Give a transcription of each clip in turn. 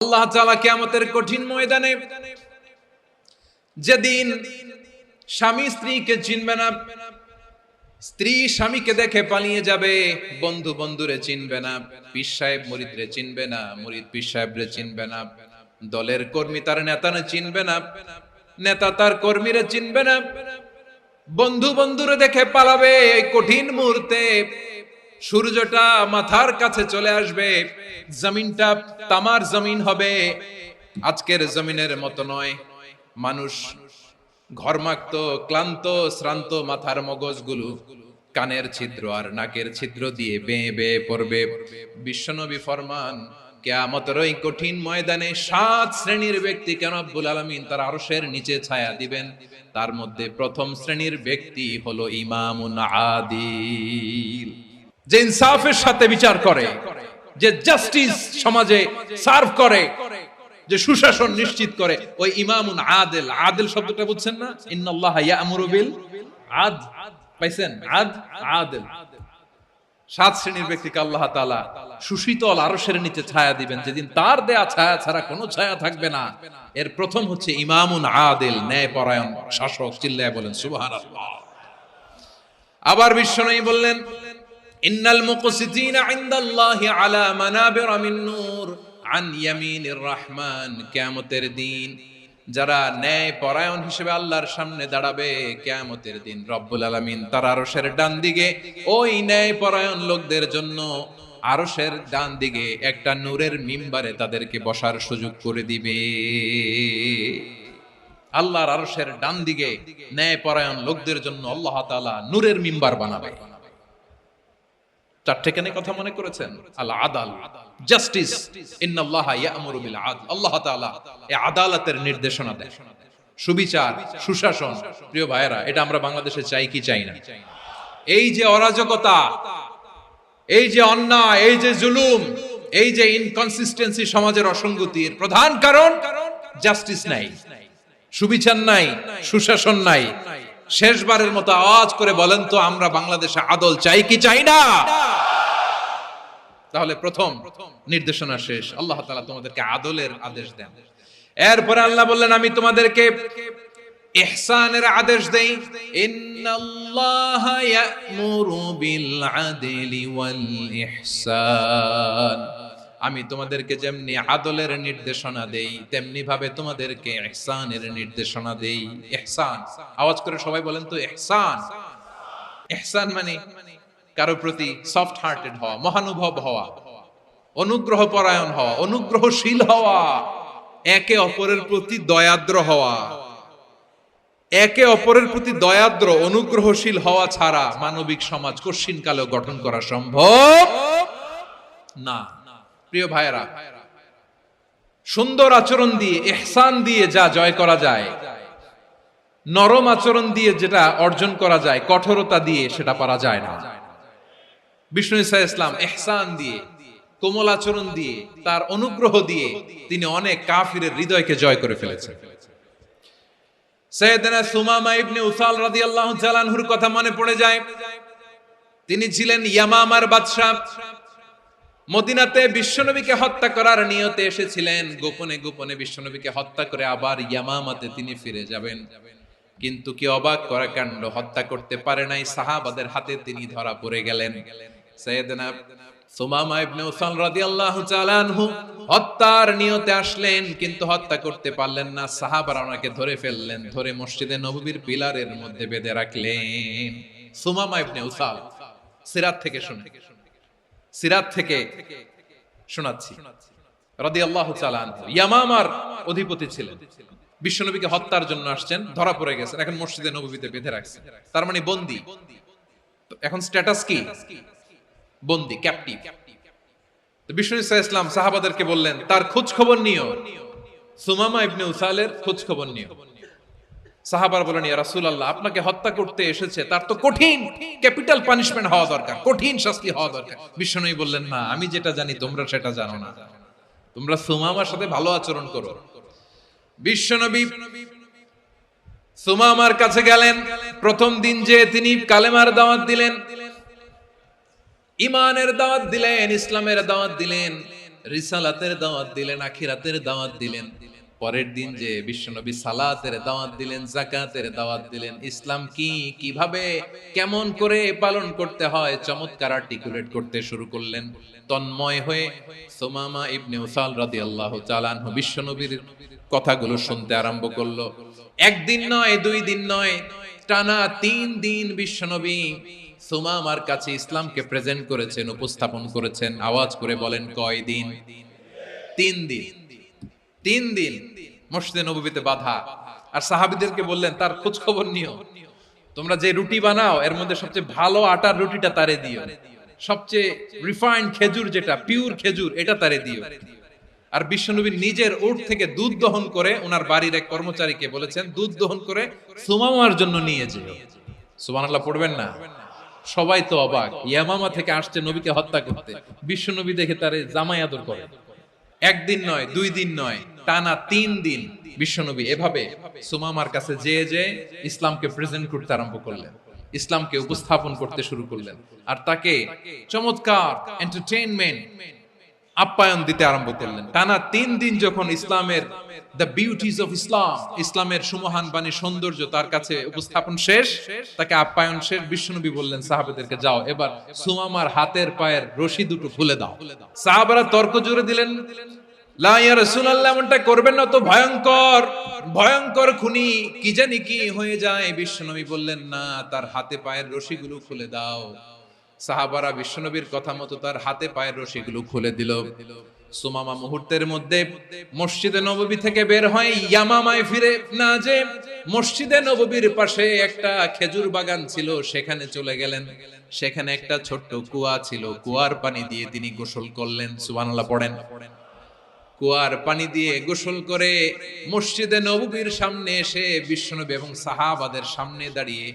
আল্লাহ তাআলা কিয়ামতের কঠিন ময়দানে যেদিন স্বামী স্ত্রীকে চিনবে না, স্ত্রী স্বামীকে দেখে পালিয়ে যাবে, বন্ধু বন্ধুরে চিনবে না, পীর সাহেব মুরিদরে চিনবে না, মুরিদ পীর সাহেবরে চিনবে না, দলের কর্মী তার নেতারে চিনবে না, নেতা তার কর্মীরে চিনবে না, বন্ধু বন্ধুরে দেখে পালাবে। এই কঠিন মুহূর্তে সূর্যটা মাথার কাছে চলে আসবে, জমিনটা তামার জমিন হবে, আজকের জমিনের মতো নয়। মানুষ ঘর্মাক্ত, ক্লান্ত, শ্রান্ত মাথার মগজগুলো কানের ছিদ্র আর নাকের ছিদ্র দিয়ে বেয়ে বেয়ে পড়বে। বিশ্বনবী ফরমান, কিয়ামতের ওই কঠিন ময়দানে 7 শ্রেণীর ব্যক্তিকে রব্বুল আলামিন তার আরশের নিচে ছায়া দিবেন। তার মধ্যে প্রথম শ্রেণীর ব্যক্তি হলো ইমামুন আদিল, যে ইনসাফের সাথে বিচার করে, যে জাস্টিস সমাজে সার্ভ করে, যে সুশাসন নিশ্চিত করে, ওই ইমামুন আদিল। আদিল শব্দটা বুঝছেন না? ইন্নাল্লাহা ইয়া'মুরু বিল আদল, পাইছেন? আদিল। 7 শ্রেণীর ব্যক্তিকে আল্লাহ তাআলা সুশীতল আরশের নিচে ছায়া দিবেন, যেদিন তার দেয়া ছায়া ছাড়া কোনো ছায়া থাকবে না। এর প্রথম হচ্ছে ইমামুন আদিল, ন্যায়পরায়ণ শাসক। চিল্লায় বলেন সুবহানাল্লাহ। আবার বিশ্বনবী বললেন, ইন্নাল মুকসিতিনা ইনদাল্লাহি আলা মানাবিরা মিন নূর আন ইয়ামিনির রহমান। কিয়ামতের দিন যারা ন্যায় পরায়ণ হিসেবে আল্লাহর সামনে দাঁড়াবে, কিয়ামতের দিন রব্বুল আলামিন তার আরশের ডান দিকে ওই ন্যায় পরায়ণ লোকদের জন্য আরশের ডান দিকে একটা নূরের মিম্বারে তাদেরকে বসার সুযোগ করে দিবে। আল্লাহর আরশের ডান দিকে ন্যায় পরায়ণ লোকদের জন্য আল্লাহ তাআলা নূরের মিম্বার বানাবে। চারটে কেন কথা মনে করেছেন? আল আদাল, জাস্টিস। ইন্নাল্লাহা ইয়া'মুরু বিল আদল। আল্লাহ তাআলা এই আদালতের নির্দেশনা দেন, সুবিচার, সুশাসন। প্রিয় ভাইয়েরা, এটা আমরা বাংলাদেশে চাই কি চাই না? এই যে অরাজকতা, এই যে অন্যায়, এই যে জুলুম, এই যে ইনকনসিস্টেন্সি সমাজের অসঙ্গতির প্রধান কারণ জাস্টিস নাই, সুবিচার নাই, সুশাসন নাই। শেষবারের মতো আওয়াজ করে বলেন তো, আমরা বাংলাদেশে আদল চাই কি চাই না? তাহলে প্রথম নির্দেশনা শেষ। আল্লাহ তাআলা তোমাদেরকে আদলের আদেশ দেন। এরপরে আল্লাহ বললেন, আমি তোমাদেরকে ইহসানের আদেশ দেই। ইন্নাল্লাহা ইয়া'মুরু বিল আদলি ওয়াল ইহসান। আমি তোমাদেরকে যেমনি আদলের নির্দেশনা দেই, তেমনি ভাবে তোমাদেরকে ইহসানের নির্দেশনা দেই। ইহসান, আওয়াজ করে সবাই বলেন তো ইহসান। ইহসান মানে কারো প্রতি সফট হার্টেড হওয়া, মহানুভব হওয়া, অনুগ্রহ পরায়ণ হওয়া, অনুগ্রহশীল হওয়া, একে অপরের প্রতি দয়াদ্র হওয়া। একে অপরের প্রতি দয়াদ্র, অনুগ্রহশীল হওয়া ছাড়া মানবিক সমাজ কশিনকালেও গঠন করা সম্ভব না। প্রিয় ভাইয়েরা, সুন্দর আচরণ দিয়ে, ইহসান দিয়ে যা জয় করা যায়, নরম আচরণ দিয়ে যেটা অর্জন করা যায়, কঠোরতা দিয়ে সেটা পারা যায় না। বিষ্ণু ঈসা ইসলাম ইহসান দিয়ে, কোমল আচরণ দিয়ে, তার অনুগ্রহ দিয়ে তিনি অনেক কাফিরের হৃদয়কে জয় করে ফেলেছেন। সাইয়েদনা সুমামা ইবনে উসাল রাদিয়াল্লাহু তাআলা আনহুর কথা মনে পড়ে যায়। তিনি ছিলেন ইয়ামামার বাদশা। মদিনাতে বিশ্বনবীকে হত্যা করার নিয়তে এসেছিলেন। গোপনে গোপনে বিশ্বনবীকে হত্যা করে আবার ইয়ামামাতে তিনি ফিরে যাবেন। কিন্তু কি অবাক করা কাণ্ড, হত্যা করতে পারে নাই, সাহাবাদের হাতে তিনি ধরা পড়ে গেলেন। সাইয়েদনা সুমামা ইবনে উসাল রাদিয়াল্লাহু তাআলা আনহু হত্যার নিয়তে আসলেন, কিন্তু হত্যা করতে পারলেন না। সাহাবারা ওনাকে ধরে ফেললেন, ধরে মসজিদে নববীর পিলারের মধ্যে বেঁধে রাখলেন। সুমামা ইবনে উসাল, সিরাত থেকে শুনে, সিরাত থেকে শোনাচ্ছি, রাদিয়াল্লাহু তাআলা আনহু ইয়ামামার অধিপতি ছিলেন। বিশ্বনবীকে হত্যার জন্য আসছেন, ধরা পড়ে গেছেন, এখন মসজিদে নববীতে বেঁধে রাখছেন। তার মানে বন্দী। এখন স্ট্যাটাস কি? বন্দী, ক্যাপটিভ। তো বিষ্ণু ঈসা ইসলাম সাহাবাদেরকে বললেন, তার খোঁজ খবর নিও, সুমামা ইবনে উসালের খোঁজ খবর নিও। সাহাবারা বলেন, ইয়া রাসূলুল্লাহ, আপনাকে হত্যা করতে এসেছে, তার তো কঠিন ক্যাপিটাল পানিশমেন্ট হওয়া দরকার, কঠিন শাস্তি হওয়া দরকার। বিশ্বনবী বললেন, না, আমি যেটা জানি তোমরা সেটা জানো না, তোমরা সুমামার সাথে ভালো আচরণ করো। বিশ্বনবী সুমামার কাছে গেলেন। প্রথম দিন যে তিনি কালেমার দাওয়াত দিলেন, ইমানের দাওয়াত দিলেন, ইসলামের দাওয়াত দিলেন, রিসালাতের দাওয়াত দিলেন, আখিরাতের দাওয়াত দিলেন। পরের দিন যে বিশ্বনবী সালাতের দাওয়াত দিলেন, যাকাতের দাওয়াত দিলেন, ইসলাম কি, কিভাবে, কেমন করে পালন করতে হয় চমৎকার আর্টিকুলেট করতে শুরু করলেন। তন্ময় হয়ে সুমামা ইবনে উসাল রাদিয়াল্লাহু তাআলা আনহু বিশ্বনবীর কথাগুলো শুনতে আরম্ভ করলো। একদিন নয়, 2 দিন নয়, টানা 3 দিন বিশ্বনবী সুমামার কাছে ইসলামকে প্রেজেন্ট করেছেন, উপস্থাপন করেছেন। আওয়াজ করে বলেন, কয় দিন? 3 দিন। 3 দিন মসজিদে নববীতে বাধা। আর সাহাবীদেরকে বললেন, তার খোঁজ খবর নিও, তোমরা যে রুটি বানাও এর মধ্যে সবচেয়ে ভালো আটার রুটিটা তারে দিও, সবচেয়ে রিফাইন্ড খেজুর, যেটা পিওর খেজুর, এটা তারে দিও। আর বিশ্বনবী নিজের উট থেকে দুধ দহন করে ওনার বাড়ির এক কর্মচারীকে বলেছেন, দুধ দহন করে সুমামার জন্য নিয়ে যেও। সুবহানাল্লাহ পড়বেন না? সবাই তো অবাক, ইয়ামামা থেকে আসছে নবীকে হত্যা করতে, বিশ্বনবী দেখে তারে জামাই আদর করে। একদিন নয়, 2 দিন নয়, টানা 3 দিন বিশ্বনবী এভাবে সুমামার কাছে যে ইসলামকে প্রেজেন্ট করতে আরম্ভ করলেন, ইসলামকে উপস্থাপন করতে শুরু করলেন। আর তাকে চমৎকার এন্টারটেইনমেন্ট, আপ্যায়ন দিতে আরম্ভ করলেন। টানা 3 দিন যখন ইসলামের দ্য বিউটিজ অফ ইসলাম, ইসলামের সুমহান বাণী, সৌন্দর্য তার কাছে উপস্থাপন শেষ, তাকে আপ্যায়ন শেষ, বিশ্বনবী বললেন সাহাবাদেরকে, যাও এবার সুমামার হাতের পায়ের রশি দুটো খুলে দাও। সাহাবারা তর্ক জুড়ে দিলেন, লা ইয়া রাসূলুল্লাহ, এমনটা করবেন না, তো ভয়ঙ্কর ভয়ঙ্কর খুনি, কি জানি কি হয়ে যায়। বিশ্বনবী বললেন, না, তার হাতে পায়ের রশিগুলো খুলে দাও। সাহাবারা বিশ্বনবীর কথা মতো তার হাতে পায়ের রশিগুলো খুলে দিল। সুমামা মুহূর্তের মধ্যে মসজিদে নববী থেকে বের হয়, ইয়ামামায় ফিরে না যে মসজিদে নববীর পাশে একটা খেজুর বাগান ছিল, সেখানে চলে গেলেন। সেখানে একটা ছোট্ট কুয়া ছিল, কুয়ার পানি দিয়ে তিনি গোসল করলেন। সুবহানাল্লাহ পড়েন। কুয়ার পানি দিয়ে গোসল করে মসজিদে নববীর সামনে এসে বিশ্বনবী এবং সাহাবাদের সামনে দাঁড়িয়ে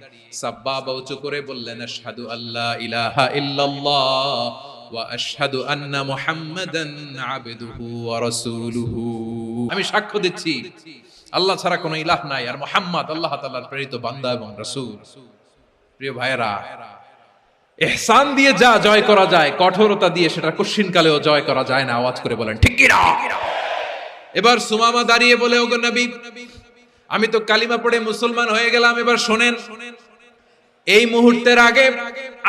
সাব্বাবা উঁচু করে বললেন, আশহাদু আল্লা ইলাহা ইল্লাল্লাহ ওয়া আশহাদু আন্না মুহাম্মাদান আবদুহু ওয়া রাসূলুহু। আমি সাক্ষ্য দিচ্ছি আল্লাহ ছাড়া কোনো ইলাহ নাই, আর মুহাম্মদ আল্লাহ তাআলার প্রেরিত বান্দা এবং রাসূল। প্রিয় ভাইয়েরা, ইহসান দিয়ে যা জয় করা যায়, কঠোরতা দিয়ে সেটা কঠিনকালেও জয় করা যায় না। আওয়াজ করে বলেন, ঠিক কি না? এবার সুমামা দাঁড়িয়ে বলে, ওগো নবী, আমি তো কালিমা পড়ে মুসলমান হয়ে গেলাম, এবার শোনেন, এই মুহূর্তের আগে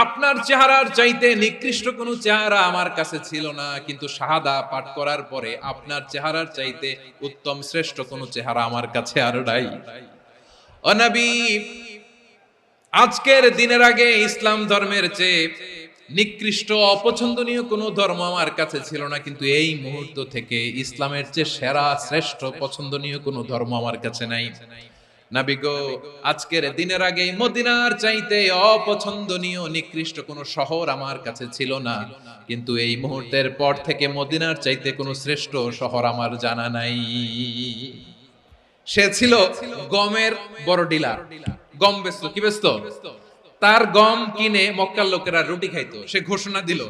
আপনার চেহারার চাইতে নিকৃষ্ট কোনো চেহারা আমার কাছে ছিল না, কিন্তু শাহাদা পাঠ করার পরে আপনার চেহারার চাইতে উত্তম শ্রেষ্ঠ কোনো চেহারা আমার কাছে আর নাই। ও নবী, আজকের দিনের আগে ইসলাম ধর্মের চেয়ে নিকৃষ্ট অপছন্দনীয় কোনো ধর্ম আমার কাছে ছিল না, কিন্তু এই মুহূর্ত থেকে ইসলামের চেয়ে সেরা শ্রেষ্ঠ পছন্দনীয় কোনো ধর্ম আমার কাছে নাই। নবী গো, আজকের দিনের আগে মদিনার চাইতে অপছন্দনীয় নিকৃষ্ট কোনো শহর আমার কাছে ছিল না, কিন্তু এই মুহূর্তের পর থেকে মদিনার চাইতে কোনো শ্রেষ্ঠ শহর আমার জানা নাই। সে ছিল গমের বড় ডিলার, গম বেচতো। কি বেচতো? তার গম কিনে মক্কার লোকেরা রুটি খাইতো। সে ঘোষণা দিল,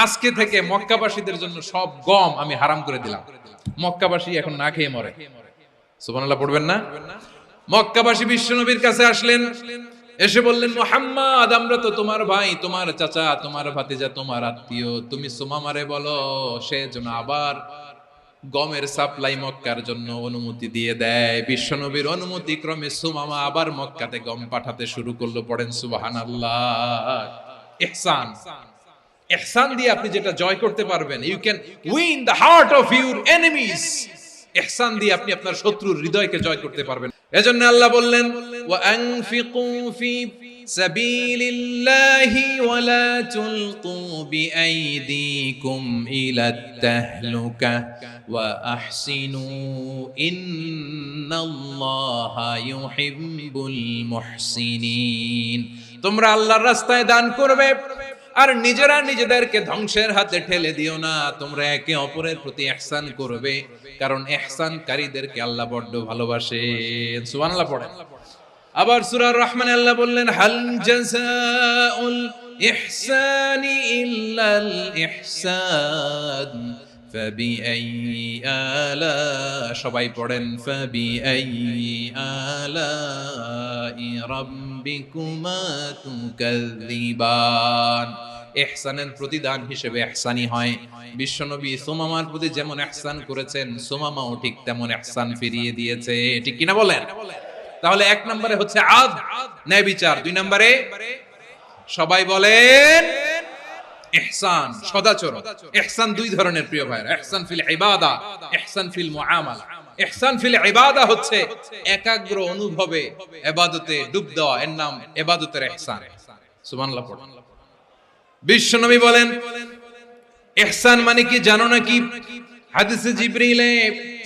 আজকে থেকে মক্কাবাসীদের জন্য সব গম আমি হারাম করে দিলাম, মক্কাবাসী এখন না খেয়ে মরে। সুবহানাল্লাহ পড়বেন না? মক্কাবাসী বিশ্বনবীর কাছে আসলেন, এসে বললেন, মুহাম্মদ, আমরা তো তোমার ভাই, তোমার চাচা, তোমার ভাতিজা, তোমার আত্মীয়, তুমি সুমামারে বলো সে যেন আবার গমের সাপ্লাই মক্কার জন্য অনুমতি দিয়ে দেয়। বিশ্বনবীর অনুমতি ক্রমে সুমামা আবার মক্কাতে গম পাঠাতে শুরু করলো। পড়েন সুবহানাল্লাহ। ইহসান, ইহসান দিয়ে আপনি যেটা জয় করতে পারবেন, you can win the heart of your enemies. ইহসান দিয়ে আপনি আপনার শত্রুর হৃদয়কে জয় করতে পারবেন। এজন্য আল্লাহ বললেন, ওয়া আনফিকু ফি সাবিলিল্লাহি ওয়া লা তুলকু বিআইদিকুম ইলাত তাহলুকা ওয়া আহসিনু ইন্নাল্লাহা ইউহিব্বুল মুহসিনিন। তোমরা আল্লাহর রাস্তায় দান করবে আর নিজেরা নিজেদেরকে ধ্বংসের হাতে ঠেলে দিও না। তোমরা একে অপরের প্রতি ইহসান করবে, কারণ ইহসানকারীদেরকে আল্লাহ বড় ভালোবাসেন। সুবহানাল্লাহ পড়েন। আবার সূরা রহমানে আল্লাহ বললেন, হাল জাযাউল ইহসানি ইল্লাল ইহসান ফাবিআইয়ি আলা, সবাই পড়েন, ফাবিআইয়ি আলাই রাব্বিকুমা তুকাযযিবান। ইহসানের প্রতিদান হিসেবে ইহসানি হয়। বিশ্বনবী সুমামার প্রতি যেমন ইহসান করেছেন, সুমামাও ঠিক তেমন ইহসান ফিরিয়ে দিয়েছে। ঠিক কিনা বলেন? তাহলে এক নম্বরে হচ্ছে আদ, ন্যায় বিচার। দুই নম্বরে সবাই বলেন ইহসান, সদাচরণ। ইহসান দুই ধরনের প্রিয় ভাইরা, ইহসান ফিল ইবাদা, ইহসান ফিল মুআমালা। ইহসান ফিল ইবাদা হচ্ছে একাগ্র অনুভবে ইবাদতে ডুব দেওয়া, এর নাম ইবাদতের ইহসান। সুবহানাল্লাহ পড়ুন। বিশ্বনবী বলেন ইহসান মানে কি জানো নাকি? হাদিসে জিবরিলে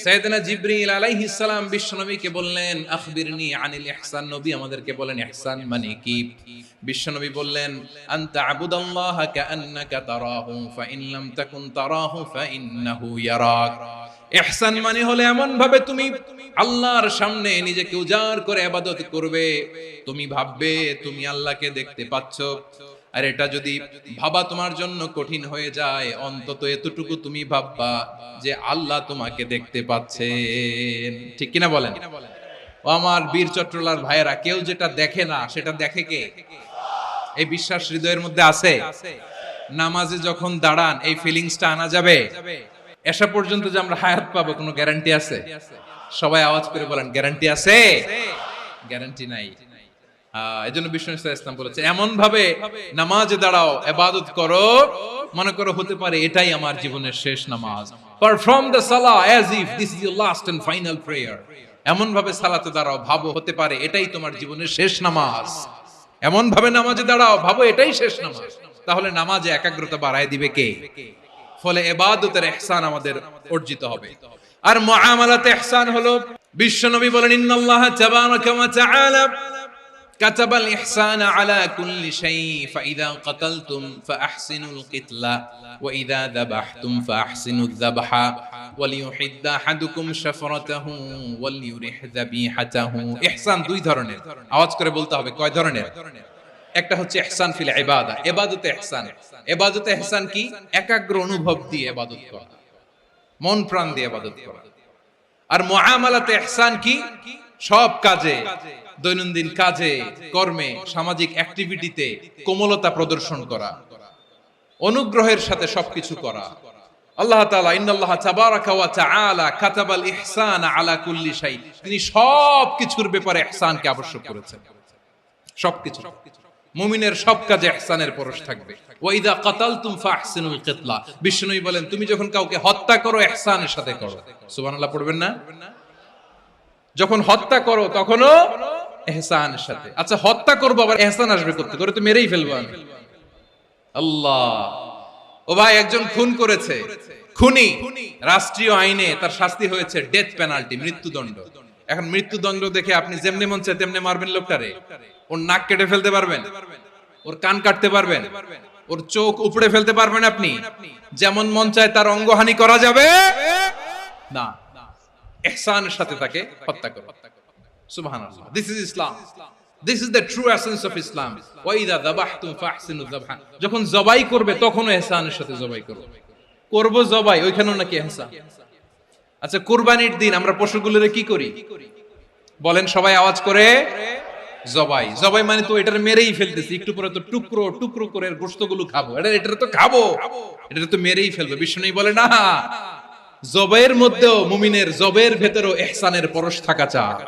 সাইয়েদনা জিবরিল আলাইহিস সালাম বিশ্বনবীকে বললেন আখবিরনি আনিল ইহসান। নবী আমাদেরকে বলেন ইহসান মানে কি? বিশ্বনবী বললেন আনতা আবুদাল্লাহা কাআন্নাকা তারাহু ফাইন লাম তাকুন তারাহু ফাইন্নাহু ইয়ারাক। ইহসান মানে হলো এমন ভাবে তুমি আল্লাহর সামনে নিজেকে উজাড় করে ইবাদত করবে, তুমি ভাববে তুমি আল্লাহকে দেখতে পাচ্ছ। আর এটা যদি ভাবা তোমার জন্য কঠিন হয়ে যায়, অন্তত এতটুকু তুমি ভাববা যে আল্লাহ তোমাকে দেখতে পাচ্ছেন। ঠিক কিনা বলেন? ও আমার বীর চট্টলার ভাইয়েরা, কেউ যেটা দেখে না সেটা দেখে কে? এই বিশ্বাস হৃদয়ের মধ্যে আছে? নামাজে যখন দাঁড়ান এই ফিলিংসটা আনা যাবে? এসা পর্যন্ত যে আমরা হায়াত পাবো কোনো গ্যারান্টি আছে? সবাই আওয়াজ করে বলেন গ্যারান্টি আছে? গ্যারান্টি নাই। এজন্য বিষ্ণু ইসলাম বলেছে এমন ভাবে নামাজে দাঁড়াও, ইবাদত করো, মনে করো হতে পারে এটাই আমার জীবনের শেষ নামাজ। পারফর্ম দ্য সালাহ as if this is your last and final prayer. এমন ভাবে সালাতে দাঁড়াও, ভাবো হতে পারে এটাই তোমার জীবনের শেষ নামাজ। এমন ভাবে নামাজে দাঁড়াও, ভাবো এটাই শেষ নামাজ। তাহলে নামাজে একাগ্রতা বাড়ায় দিবে কে? ফলে ইবাদতের ইহসান আমাদের অর্জিত হবে। আর মুআমালাতে ইহসান হলো, বিশ্বনবী বলেন ইন্নাল্লাহা তাবারাকা ওয়া তাআলা কাতাবাল ইহসানা আলা কুল্লি শাই ফাইদা কাতালতুম ফাআহসিনুল কিতলা ওয়া ইযা যাবাহতুম ফাআহসিনুয যাবহা ওয়ালিয়ুহিদ্দা আহাদুকুম শাফরাতাহু ওয়ালিয়ুরিহ যাবিহাতাহু। ইহসান দুই ধরনের, আওয়াজ করে বলতে হবে কয় ধরনের? একটা হচ্ছে ইহসান ফিল ইবাদা, ইবাদতে ইহসান। ইবাদতে ইহসান কি? একাগ্র অনুভব দিয়ে ইবাদত করা, মন প্রাণ দিয়ে ইবাদত করা। আর মুআমালাতে ইহসান কি? সব কাজে, দৈনন্দিন কাজে, কর্মে, সামাজিক অ্যাক্টিভিটিতে কোমলতা প্রদর্শন করা, অনুগ্রহের সাথে সবকিছু করা। আল্লাহ তাআলা ইন্নাল্লাহা তাবারাকা ওয়া তাআলা কাতাবাল ইহসানা আলা কুল্লি শাই, তিনি সবকিছুর ব্যাপারে ইহসানকে আবশ্যক করেছেন। সবকিছু, মুমিনের সব কাজে ইহসানের পরশ থাকবে। ওয়া ইযা কাতালতুম ফাহসিনুল কিতলা, বিষ্ণুই বলেন তুমি যখন কাউকে হত্যা করো ইহসানের সাথে করো। সুবহানাল্লাহ পড়বেন না? যখন হত্যা করো তখনও ইহসানের সাথে। আচ্ছা হত্যা করবো আবার ইহসান আসবে করতে, করে তো মেরেই ফেলবো আমি। আল্লাহ, ও ভাই একজন খুন করেছে, খুনি, রাষ্ট্রীয় আইনে তার শাস্তি হয়েছে ডেথ পেনাল্টি, মৃত্যুদণ্ড। এখন মৃত্যুদণ্ড দেখে আপনি যেমনি মন চায় তেমনি মারবেন লোকটারে? ওর নাক কেটে ফেলতে পারবেন? ওর কান কাটতে পারবেন? ওর চোখ উপড়ে ফেলতে পারবেন আপনি? যেমন মন চায় তার অঙ্গহানি করা যাবে না। ইহসানের সাথে তাকে হত্যা করো। সুবহানাল্লাহ, this is Islam, this is the true essence of Islam. ওয়া ইযা যাবাহতুম ফাহসিনু যাবহা, যখন জবাই করবে তখনও ইহসানের সাথে জবাই করো। করব জবাই, ওইখানেও নাকি ইহসান। আচ্ছা কুরবানির দিন আমরা পশুগুলোরে কি করি বলেন সবাই আওয়াজ করে? জবাই। জবাই মানে তো এটার মেরেই ফেলতেছি, একটু পরে তো টুকরো টুকরো করে গোশতগুলো খাবো, এটা তো খাবো, এটা তো মেরেই ফেলবে। বিষ্ণু বলে না, জবাইয়ের মধ্যেও মুমিনের জবের ভেতরেও ইহসানের পরশ থাকা চাই।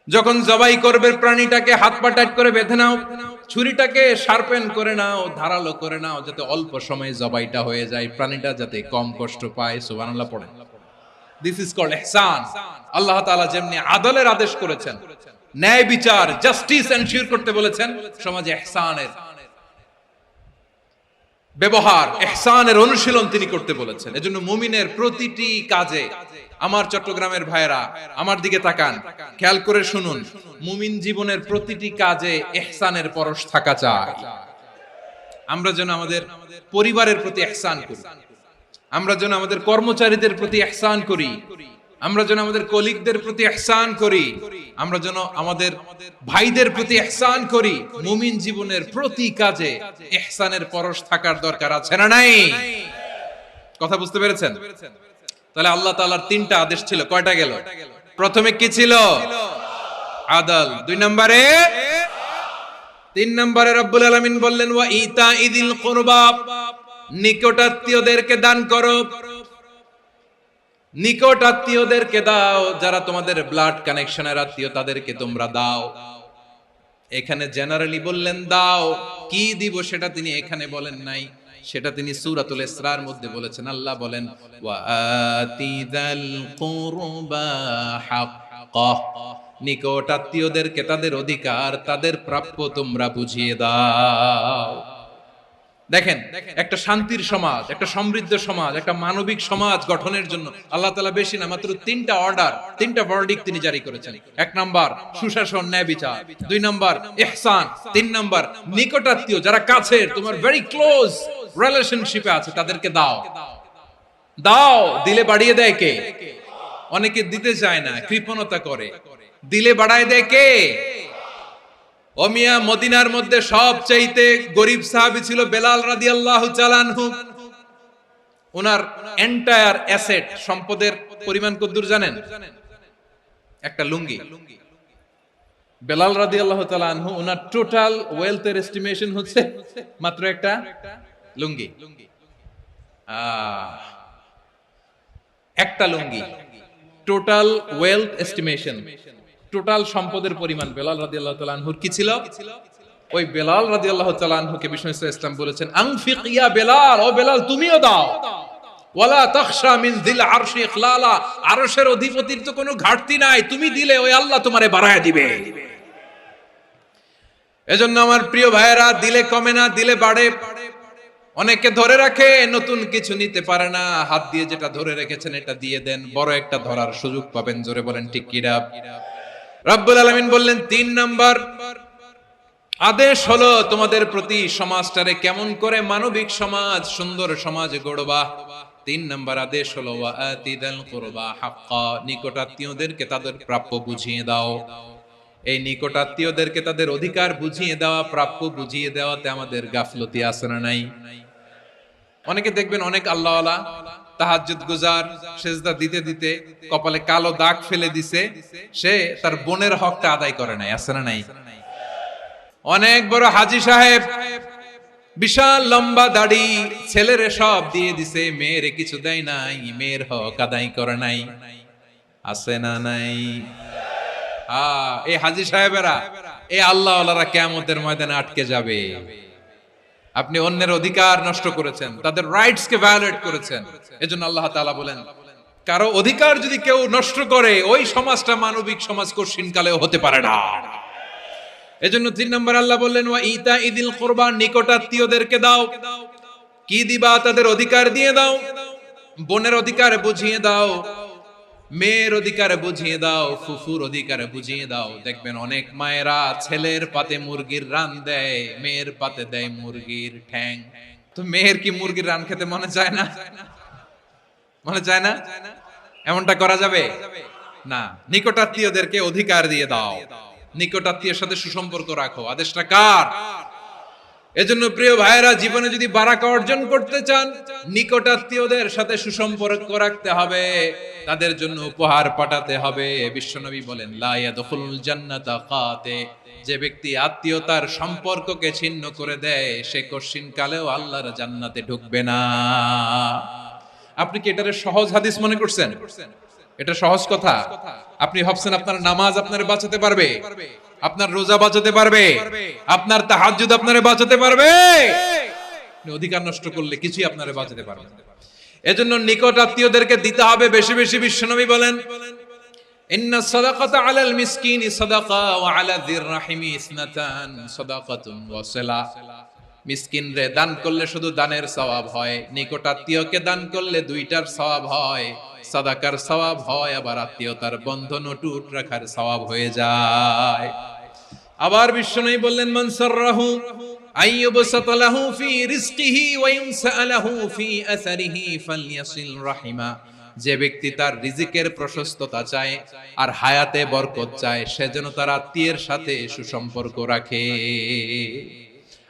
যখন জবাই করবে প্রাণীটাকে হাত পা টাইট করে বেঁধে নাও, ছুরিটাকে শার্পেন করে নাও, ধারালো করে নাও, যাতে অল্প সময়ে জবাইটা হয়ে যায়, প্রাণীটা যাতে কম কষ্ট পায়। সুবহানাল্লাহ পড়েন। দিস ইজ কল্ড ইহসান। আল্লাহ তাআলা যেমনি আদলের আদেশ করেছেন, ন্যায় বিচার, জাস্টিস এনশিওর করতে বলেছেন, সমাজে ইহসানের ব্যবহার, ইহসানের অনুশীলন তিনি করতে বলেছেন। এজন্য মুমিনের প্রতিটি কাজে, আমার চট্টগ্রামের ভাইরা আমার দিকে তাকান, খেয়াল করে শুনুন, মুমিন জীবনের প্রতিটি কাজে ইহসানের পরশ থাকা চাই। আমরা যেন আমাদের পরিবারের প্রতি ইহসান করি, আমরা যেন আমাদের কর্মচারীদের প্রতি ইহসান করি, আমরা যেন আমাদের কলিগদের প্রতি ইহসান করি, আমরা যেন আমাদের ভাইদের প্রতি ইহসান করি। মুমিন জীবনের প্রতি কাজে ইহসানের পরশ থাকার দরকার আছে না নাই? কথা বুঝতে পেরেছেন? তাহলে আল্লাহ তাআলার তিনটা আদেশ ছিল, কয়টা গেল? প্রথমে কি ছিল? আদল। দুই নম্বরে তিন নম্বরে রব্বুল আলামিন বললেন ওয়া ইতাইদিল কুরবা, নিকটাত্মীয়দেরকে দান করো। নিকট আত্মীয়দেরকে দাও, যারা তোমাদের ব্লাড কানেকশনের আত্মীয় তাদেরকে তোমরা দাও। এখানে জেনারেলি বললেন দাও, কি দিব সেটা তিনি এখানে বলেন নাই, সেটা তিনি সূরাতুল ইসরার মধ্যে বলেছেন। আল্লাহ বলেন ওয়া আতিদাল কুরবা হাক্কাহ, নিকট আত্মীয়দেরকে তাদের অধিকার, তাদের প্রাপ্য তোমরা বুঝিয়ে দাও। দেখেন, একটা শান্তির সমাজ, একটা সমৃদ্ধ সমাজ, একটা মানবিক সমাজ গঠনের জন্য আল্লাহ তাআলা বেশি না, মাত্র তিনটা অর্ডার, তিনটা ভার্ডিক্ট তিনি জারি করেছেন। এক নাম্বার সুশাসন, ন্যায় বিচার। দুই নাম্বার ইহসান। তিন নাম্বার নিকটাত্মীয়, যারা কাছের, তোমার ভেরি ক্লোজ রিলেশনশিপে আছে, তাদেরকে দাও। দাও, দিলে বাড়িয়ে দেয় কে? অনেকে দিতে চায় না, কৃপণতা করে। দিলে বাড়ায় দেয় কে? ও মিয়া, মদিনার মধ্যে সবচাইতে গরিব সাহাবী ছিল বেলাল রাদিয়াল্লাহু তাআলা আনহু। ওনার এন্টায়ার অ্যাসেট, সম্পদের পরিমাণ কতদূর জানেন? একটা লুঙ্গি। বেলাল রাদিয়াল্লাহু তাআলা আনহু, ওনার টোটাল ওয়েলথের এস্টিমেশন হচ্ছে মাত্র একটা লুঙ্গি। একটা লুঙ্গি, টোটাল ওয়েলথ এস্টিমেশন, টোটাল সম্পদের পরিমাণ বেলাল রাদিয়াল্লাহু তাআলা আনহুর কি ছিল? ওই বেলাল রাদিয়াল্লাহু তাআলা আনহুকে বিষ্ণু ইসলাম বলেছেন আনফিক ইয়া বেলাল, ও বেলাল তুমিও দাও। ওয়ালা তাখশা মিন যিল আরশি ইখলালা, আরশের অধিপতির তো কোনো ঘাটতি নাই, তুমি দিলে ওই আল্লাহ তোমারে বাড়ায় দিবে। এজন্য আমার প্রিয় ভাইয়েরা, দিলে কমে না, দিলে বাড়ে। অনেকে ধরে রাখে, নতুন কিছু নিতে পারে না, হাত দিয়ে যেটা ধরে রেখেছেন এটা দিয়ে দেন, বড় একটা ধরার সুযোগ পাবেন। জোরে বলেন ঠিক কিনা? রব্বুল আলামিন বললেন ৩ নাম্বার আদেশ হলো তোমাদের প্রতি, সমাজটারে কেমন করে মানবিক সমাজ, সুন্দর সমাজ গড়বা। ৩ নাম্বার আদেশ হলো ওয়া আতিদাল কুরবা হাক্কা, নিকটাত্মীয়দেরকে তাদের প্রাপ্য বুঝিয়ে দাও। এই নিকটাত্মীয়দেরকে তাদের অধিকার বুঝিয়ে দেওয়া, প্রাপ্য বুঝিয়ে দেওয়াতে আমাদের গাফলতি আছে না নাই? অনেকে দেখবেন অনেক আল্লাহওয়ালা, তাহাজ্জুদ গুজার, সেজদা দিতে দিতে কপালে কালো দাগ ফেলে দিছে, সে তার বোনের হকটা আদায় করে নাই, আছে না নাই? অনেক বড় হাজী সাহেব, বিশাল লম্বা দাড়ি, ছেলেরে সব দিয়ে দিছে, মেয়েরে কিছু দেয় নাই, মেয়ের হক আদায় করে নাই, আছে না নাই? এই হাজী সাহেবেরা, এই আল্লাহওয়ালারা কিয়ামতের ময়দানে আটকে যাবে। আপনি অন্যের অধিকার নষ্ট করেছেন, তাদের রাইটস কে ভায়োলেট করেছেন। এজন্য আল্লাহ তাআলা বলেন, কারো অধিকার যদি কেউ নষ্ট করে, ওই সমাজটা মানবিক সমাজ কঠিন কালেও হতে পারে না। এজন্য ৩ নম্বর আল্লাহ বললেন ওয়া ইতাইদিল কুরবা, নিকটাত্মীয়দেরকে দাও। কি দিবা? তাদের অধিকার দিয়ে দাও। বোনের অধিকার বুঝিয়ে দাও, মেয়ের অধিকার বুঝিয়ে দাও, ফুফুর অধিকার বুঝিয়ে দাও। দেখবেন অনেক মায়েরা ছেলের পাতে মুরগির রান দেয়, মেয়ের পাতে দেয় মুরগির ঠ্যাং। তো মেয়ের কি মুরগির রান খেতে মনে চায় না? মনে চায় না? এমনটা করা যাবে না। নিকটাত্মীয়দেরকে অধিকার দিয়ে দাও, নিকটাত্মীয়ের সাথে সুসম্পর্ক রাখো। আদেশটা কার? এজন্য প্রিয় ভাইয়েরা, জীবনে যদি বারাকা অর্জন করতে চান, নিকটাত্মীয়দের সাথে সুসম্পর্ক রাখতে হবে, তাদের জন্য উপহার পাঠাতে হবে। বিশ্বনবী বলেন লা ইয়াদখুলুল জান্নাতা কাতে, যে ব্যক্তি আত্মীয়তার সম্পর্ককে ছিন্ন করে দেয়, সে কঠিন কালেও আল্লাহর জান্নাতে ঢুকবে না। আপনি কি এটারে সহজ হাদিস মনে করছেন? এটা সহজ কথা? আপনি ভাবছেন আপনার নামাজ আপনারে বাঁচাতে পারবে, আপনার রোজা বাঁচাতে পারবে, আপনার তাহাজ্জুদ আপনারে বাঁচাতে পারবে? অধিকার নষ্ট করলে কিছুই আপনারে বাঁচাতে পারবে না। এজন্য নিকট আত্মীয়দেরকে দিতে হবে বেশি বেশি। বিশ্বনবী বলেন ইন্না সাদাকাতা আলাল মিসকিনি সাদাকা ওয়া আলা যির রাহিমি ইসনাতান সাদাকাতুন ওয়া সিলা। মিসকিন রে দান করলে শুধু দানের সওয়াব হয়, নিকট আত্মীয়কে দান করলে দুইটার সওয়াব হয়, সাদাকার সওয়াব হয়, আবার আত্মীয়তার বন্ধন অটুট রাখার সওয়াব হয়ে যায়। আবার বিশ্বনবী বললেন মান সাররাহু আইয়ুবসাতা লাহু ফি রিজকিহি ওয়া ইনসালাহু ফি আসারিহি ফালইয়াসিল রাহিমা। যে ব্যক্তি তার রিজিকের প্রশস্ততা চায় আর হায়াতে বরকত চায়, সে যেন তার আত্মীয়ের সাথে সুসম্পর্ক রাখে।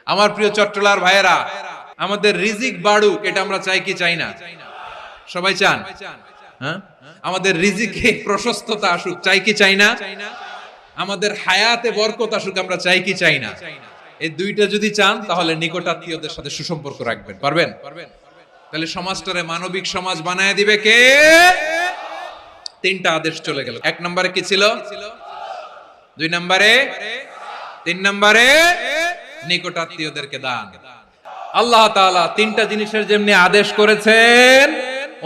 আমার প্রিয় চট্টলার ভাইয়েরা, আমাদের রিজিক বাড়ুক, এটা আমরা চাই কি চাই না? সবাই চান? হ্যাঁ, আমাদের রিজিকে প্রশস্ততা আসুক, চাই কি চাই না? আমাদের হায়াতে বরকত আসুক, আমরা চাই কি চাই না? এই দুইটা যদি চান তাহলে নিকটাত্মীয়দের সাথে সুসম্পর্ক রাখবেন। পারবেন? তাহলে সমাজটারে মানবিক সমাজ বানায় দিবে কে? তিনটা আদেশ চলে গেল। 1 নম্বরে কি ছিল? 2 নম্বরে, 3 নম্বরে নিকটাত্মীয়দেরকে দান। আল্লাহ তাআলা তিনটা জিনিসের যেমনি আদেশ করেছেন,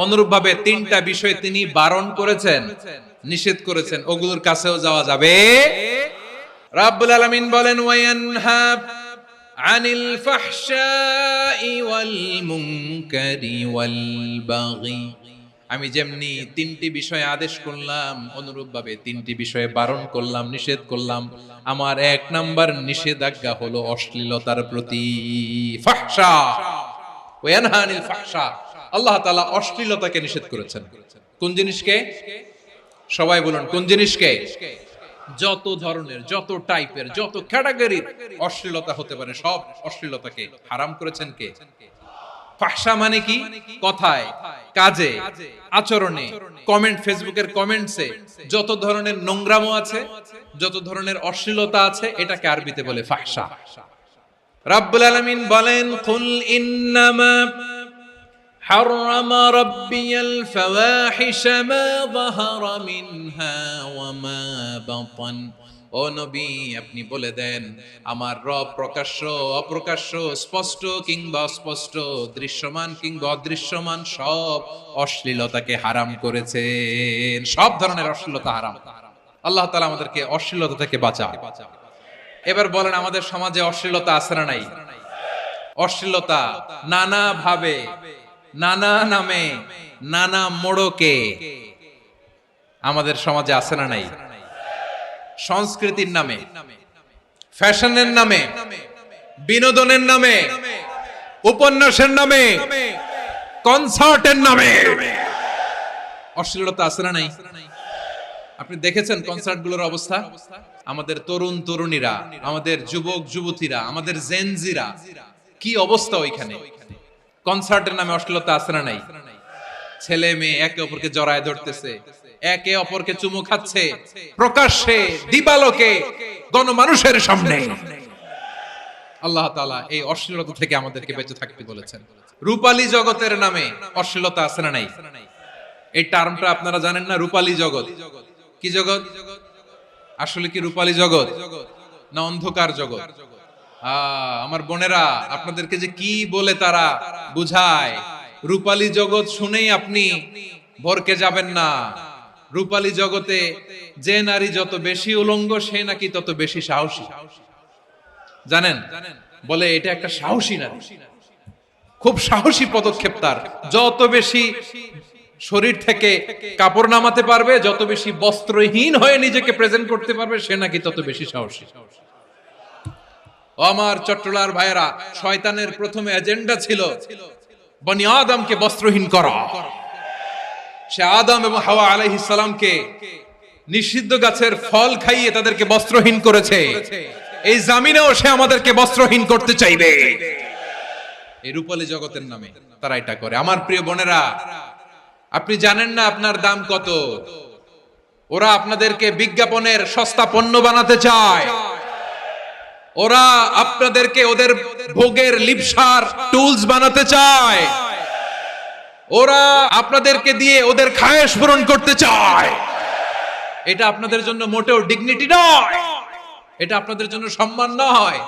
অনুরূপভাবে তিনটা বিষয় তিনি বারণ করেছেন, নিষেধ করেছেন। ওগুলোর কাছেও যাওয়া যাবে। রাব্বুল আলামিন বলেন, ওয়ায়ানহা আনিল ফাহশাই ওয়াল মুনকারি ওয়াল বাগি। আমি যেমনি তিনটি বিষয়ে আদেশ করলাম, অনুরূপভাবে তিনটি বিষয়ে বারণ করলাম, নিষেধ করলাম। আমার 1 নাম্বার নিষেধাজ্ঞা হলো অশ্লীলতার প্রতি। ফাহশা, ওয়ায়ানহা আনিল ফাহশা, আল্লাহ তাআলা অশ্লীলতাকে নিষেধ করেছেন। কোন জিনিসকে? সবাই বলুন, কোন জিনিসকে? যত ধরনের, যত টাইপের, যত ক্যাটাগরির অশ্লীলতা হতে পারে সব অশ্লীলতাকে হারাম করেছেন কে? ফাহশা মানে কি? কথায়, কাজে, আচরণে, কমেন্ট, ফেসবুকের কমেন্টসে যত ধরনের নোংরামো আছে, যত ধরনের অশ্লীলতা আছে, এটাকে আরবিতে বলে ফাহশা। রাব্বুল আলামিন বলেন, কুল ইন্নামা حرم ربي الفواحش ما ظهر منها وما بطن। ও নবী, আপনি বলে দেন, আমার রব প্রকাশ্য, অপ্রকাশ্য, স্পষ্ট কিংবা অস্পষ্ট, দৃশ্যমান কিংবা অদৃশ্যমান সব অশ্লীলতাকে হারাম করেছেন। সব ধরনের অশ্লীলতা হারাম। আল্লাহ তাআলা আমাদেরকে অশ্লীলতা থেকে বাঁচান। এবার বলেন, আমাদের সমাজে অশ্লীলতা আছে না নাই? অশ্লীলতা নানা ভাবে, নানা নামে, নানা মোড়কে আমাদের সমাজে আছে না নাই? সংস্কৃতির নামে, ফ্যাশনের নামে, বিনোদনের নামে, উপন্যাসের নামে, কনসার্টের নামে অশ্লীলতা আছে না নাই? আপনি দেখেছেন কনসার্টগুলোর অবস্থা? আমাদের তরুণ তরুণীরা, আমাদের যুবক যুবতীরা, আমাদের জেনজিরা, কি অবস্থা ওইখানে? কনসার্টের নামে অশ্লীলতা আছে না নাই? ছেলে মেয়ে একে অপরকে জড়ায় ধরতেছে, একে অপরকে চুমু খাচ্ছে, প্রকাশ্যে, দিবালোকে, গণমানুষের সামনে। আল্লাহ তাআলা এই অশ্লীলতা থেকে আমাদেরকে বেঁচে থাকতে বলেছেন। রূপালী জগতের নামে অশ্লীলতা আছে না নাই? এই টার্মটা আপনারা জানেন না? রূপালী জগৎ কি জগৎ? আসলে কি রূপালী জগৎ না অন্ধকার জগৎ? আমার বোনেরা, আপনাদেরকে যে কি বলে তারা বুঝায়, রূপালী জগৎ শুনেই আপনি ভরকে যাবেন না। রূপালী জগতে যে নারী যত বেশি উলঙ্গ, সে নাকি তত বেশি সাহসী। জানেন? বলে এটা একটা সাহসী নারী, খুব সাহসী পদক্ষেপ তার। যত বেশি শরীর থেকে কাপড় নামাতে পারবে, যত বেশি বস্ত্রহীন হয়ে নিজেকে প্রেজেন্ট করতে পারবে, সে নাকি তত বেশি সাহসী। আমার চট্টলার ভাইয়েরা, শয়তানের প্রথমে এজেন্ডা ছিল বনি আদমকে বস্ত্রহীন করা। সে আদম এবং হাওয়া আলাইহিস সালামকে নিষিদ্ধ গাছের ফল খাইয়ে তাদেরকে বস্ত্রহীন করেছে। এই জামিনেও সে আমাদেরকে বস্ত্রহীন করতে চাইবে। এই রূপালী জগতের নামে তারা এটা করে। আমার প্রিয় বোনেরা, আপনি জানেন না আপনার দাম কত। ওরা আপনাদেরকে বিজ্ঞাপনের সস্তা পণ্য বানাতে চায়। ওরা আপনাদেরকে ওদের ভোগের লিপসার টুলস বানাতে চায়। ওরা আপনাদেরকে দিয়ে ওদের খায়েশ পূরণ করতে চায়। এটা আপনাদের জন্য মোটেও ডিগনিটি নয়, এটা আপনাদের জন্য সম্মান নয়।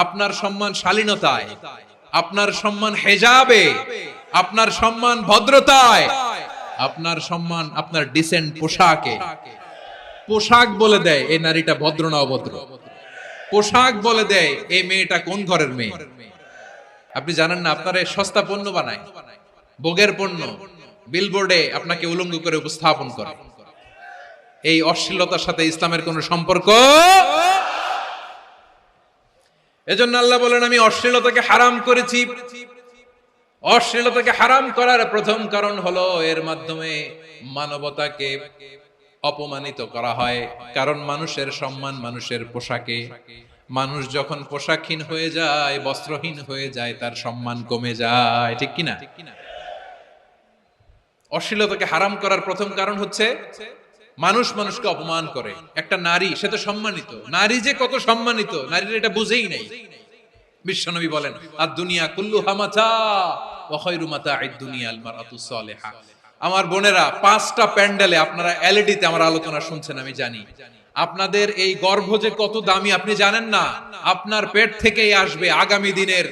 আপনার সম্মান শালীনতায়, আপনার সম্মান হেজাবে, আপনার সম্মান ভদ্রতায়, আপনার সম্মান আপনার ডিসেন্ট পোশাকে। পোশাক বলে দেয় এই নারীটা ভদ্র না অভদ্র। পোশাক বলে দেয় এই মেয়েটা কোন ঘরের মেয়ে। আপনি জানেন না, আপনারা সস্তা পণ্য বানায়, ভোগের পণ্য, বিলবোর্ডে আপনাকে উলঙ্গ করে উপস্থাপন করে। এই অশ্লীলতার সাথে ইসলামের কোন সম্পর্ক। এজন্য আল্লাহ বলেন, আমি অশ্লীলতাকে হারাম করেছি। অশ্লীলতাকে হারাম করার প্রথম কারণ হলো এর মাধ্যমে মানবতাকে অপমানিত করা হয়। কারণ মানুষের সম্মান মানুষের পোশাকে। মানুষ যখন পোশাকহীন হয়ে যায়, বস্ত্রহীন হয়ে যায়, তার সম্মান কমে যায়। ঠিক কিনা? অশ্লীলতাকে হারাম করার প্রথম কারণ হচ্ছে মানুষ মানুষকে অপমান করে। একটা নারী, সে তো সম্মানিত, নারী যে কত সম্মানিত নারীর এটা বুঝেই নাই। বিশ্বনবী বলেন আর দুনিয়া কুল্লুহা মাতা ওয়া খায়রু মাতা'আদ দুনিয়া আল মারআতুস সালিহা। আমার বোনেরা, 5টা প্যান্ডেলে আপনারা এলইডিতে আমার আলোচনা শুনছেন আমি জানি। আপনাদের এই গর্ভ যে কত দামি আপনি জানেন না। আপনার পেট থেকেই আসবে আগামী দিনের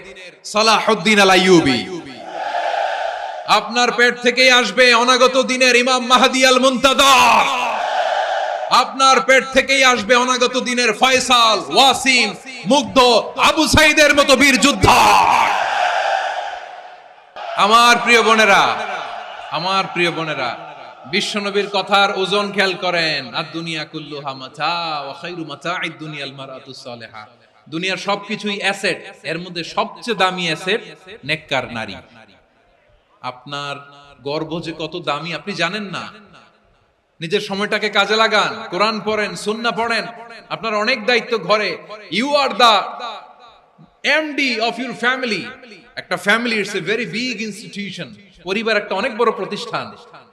সালাহুদ্দিন আল আইয়ুবী। আপনার পেট থেকেই আসবে অনাগত দিনের ইমাম মাহদী আল মুনতাদর। আপনার পেট থেকেই আসবে অনাগত দিনের ফয়সাল, ওয়াসিম, মুগ্ধ, আবু সাইদের মতো বীর যোদ্ধা। আমার প্রিয় বোনেরা, আমার প্রিয় বোনেরা, বিশ্বনবীর কথার ওজন খেয়াল করেন। আর দুনিয়া কুল্লুহা মাতা ওয়া খায়রু মাতা'আদ দুনিয়া আল মারআতুস সালিহা। দুনিয়ার সবকিছুই অ্যাসেট, এর মধ্যে সবচেয়ে দামি অ্যাসেট নেককার নারী। আপনার গর্ভ যে কত দামি আপনি জানেন না। নিজের সময়টাকে কাজে লাগান, কোরআন পড়েন, সুন্নাহ পড়েন। আপনার অনেক দায়িত্ব ঘরে। You are the MD of your family. একটা family it's a very big institution. পরিবার একটা অনেক বড় প্রতিষ্ঠান।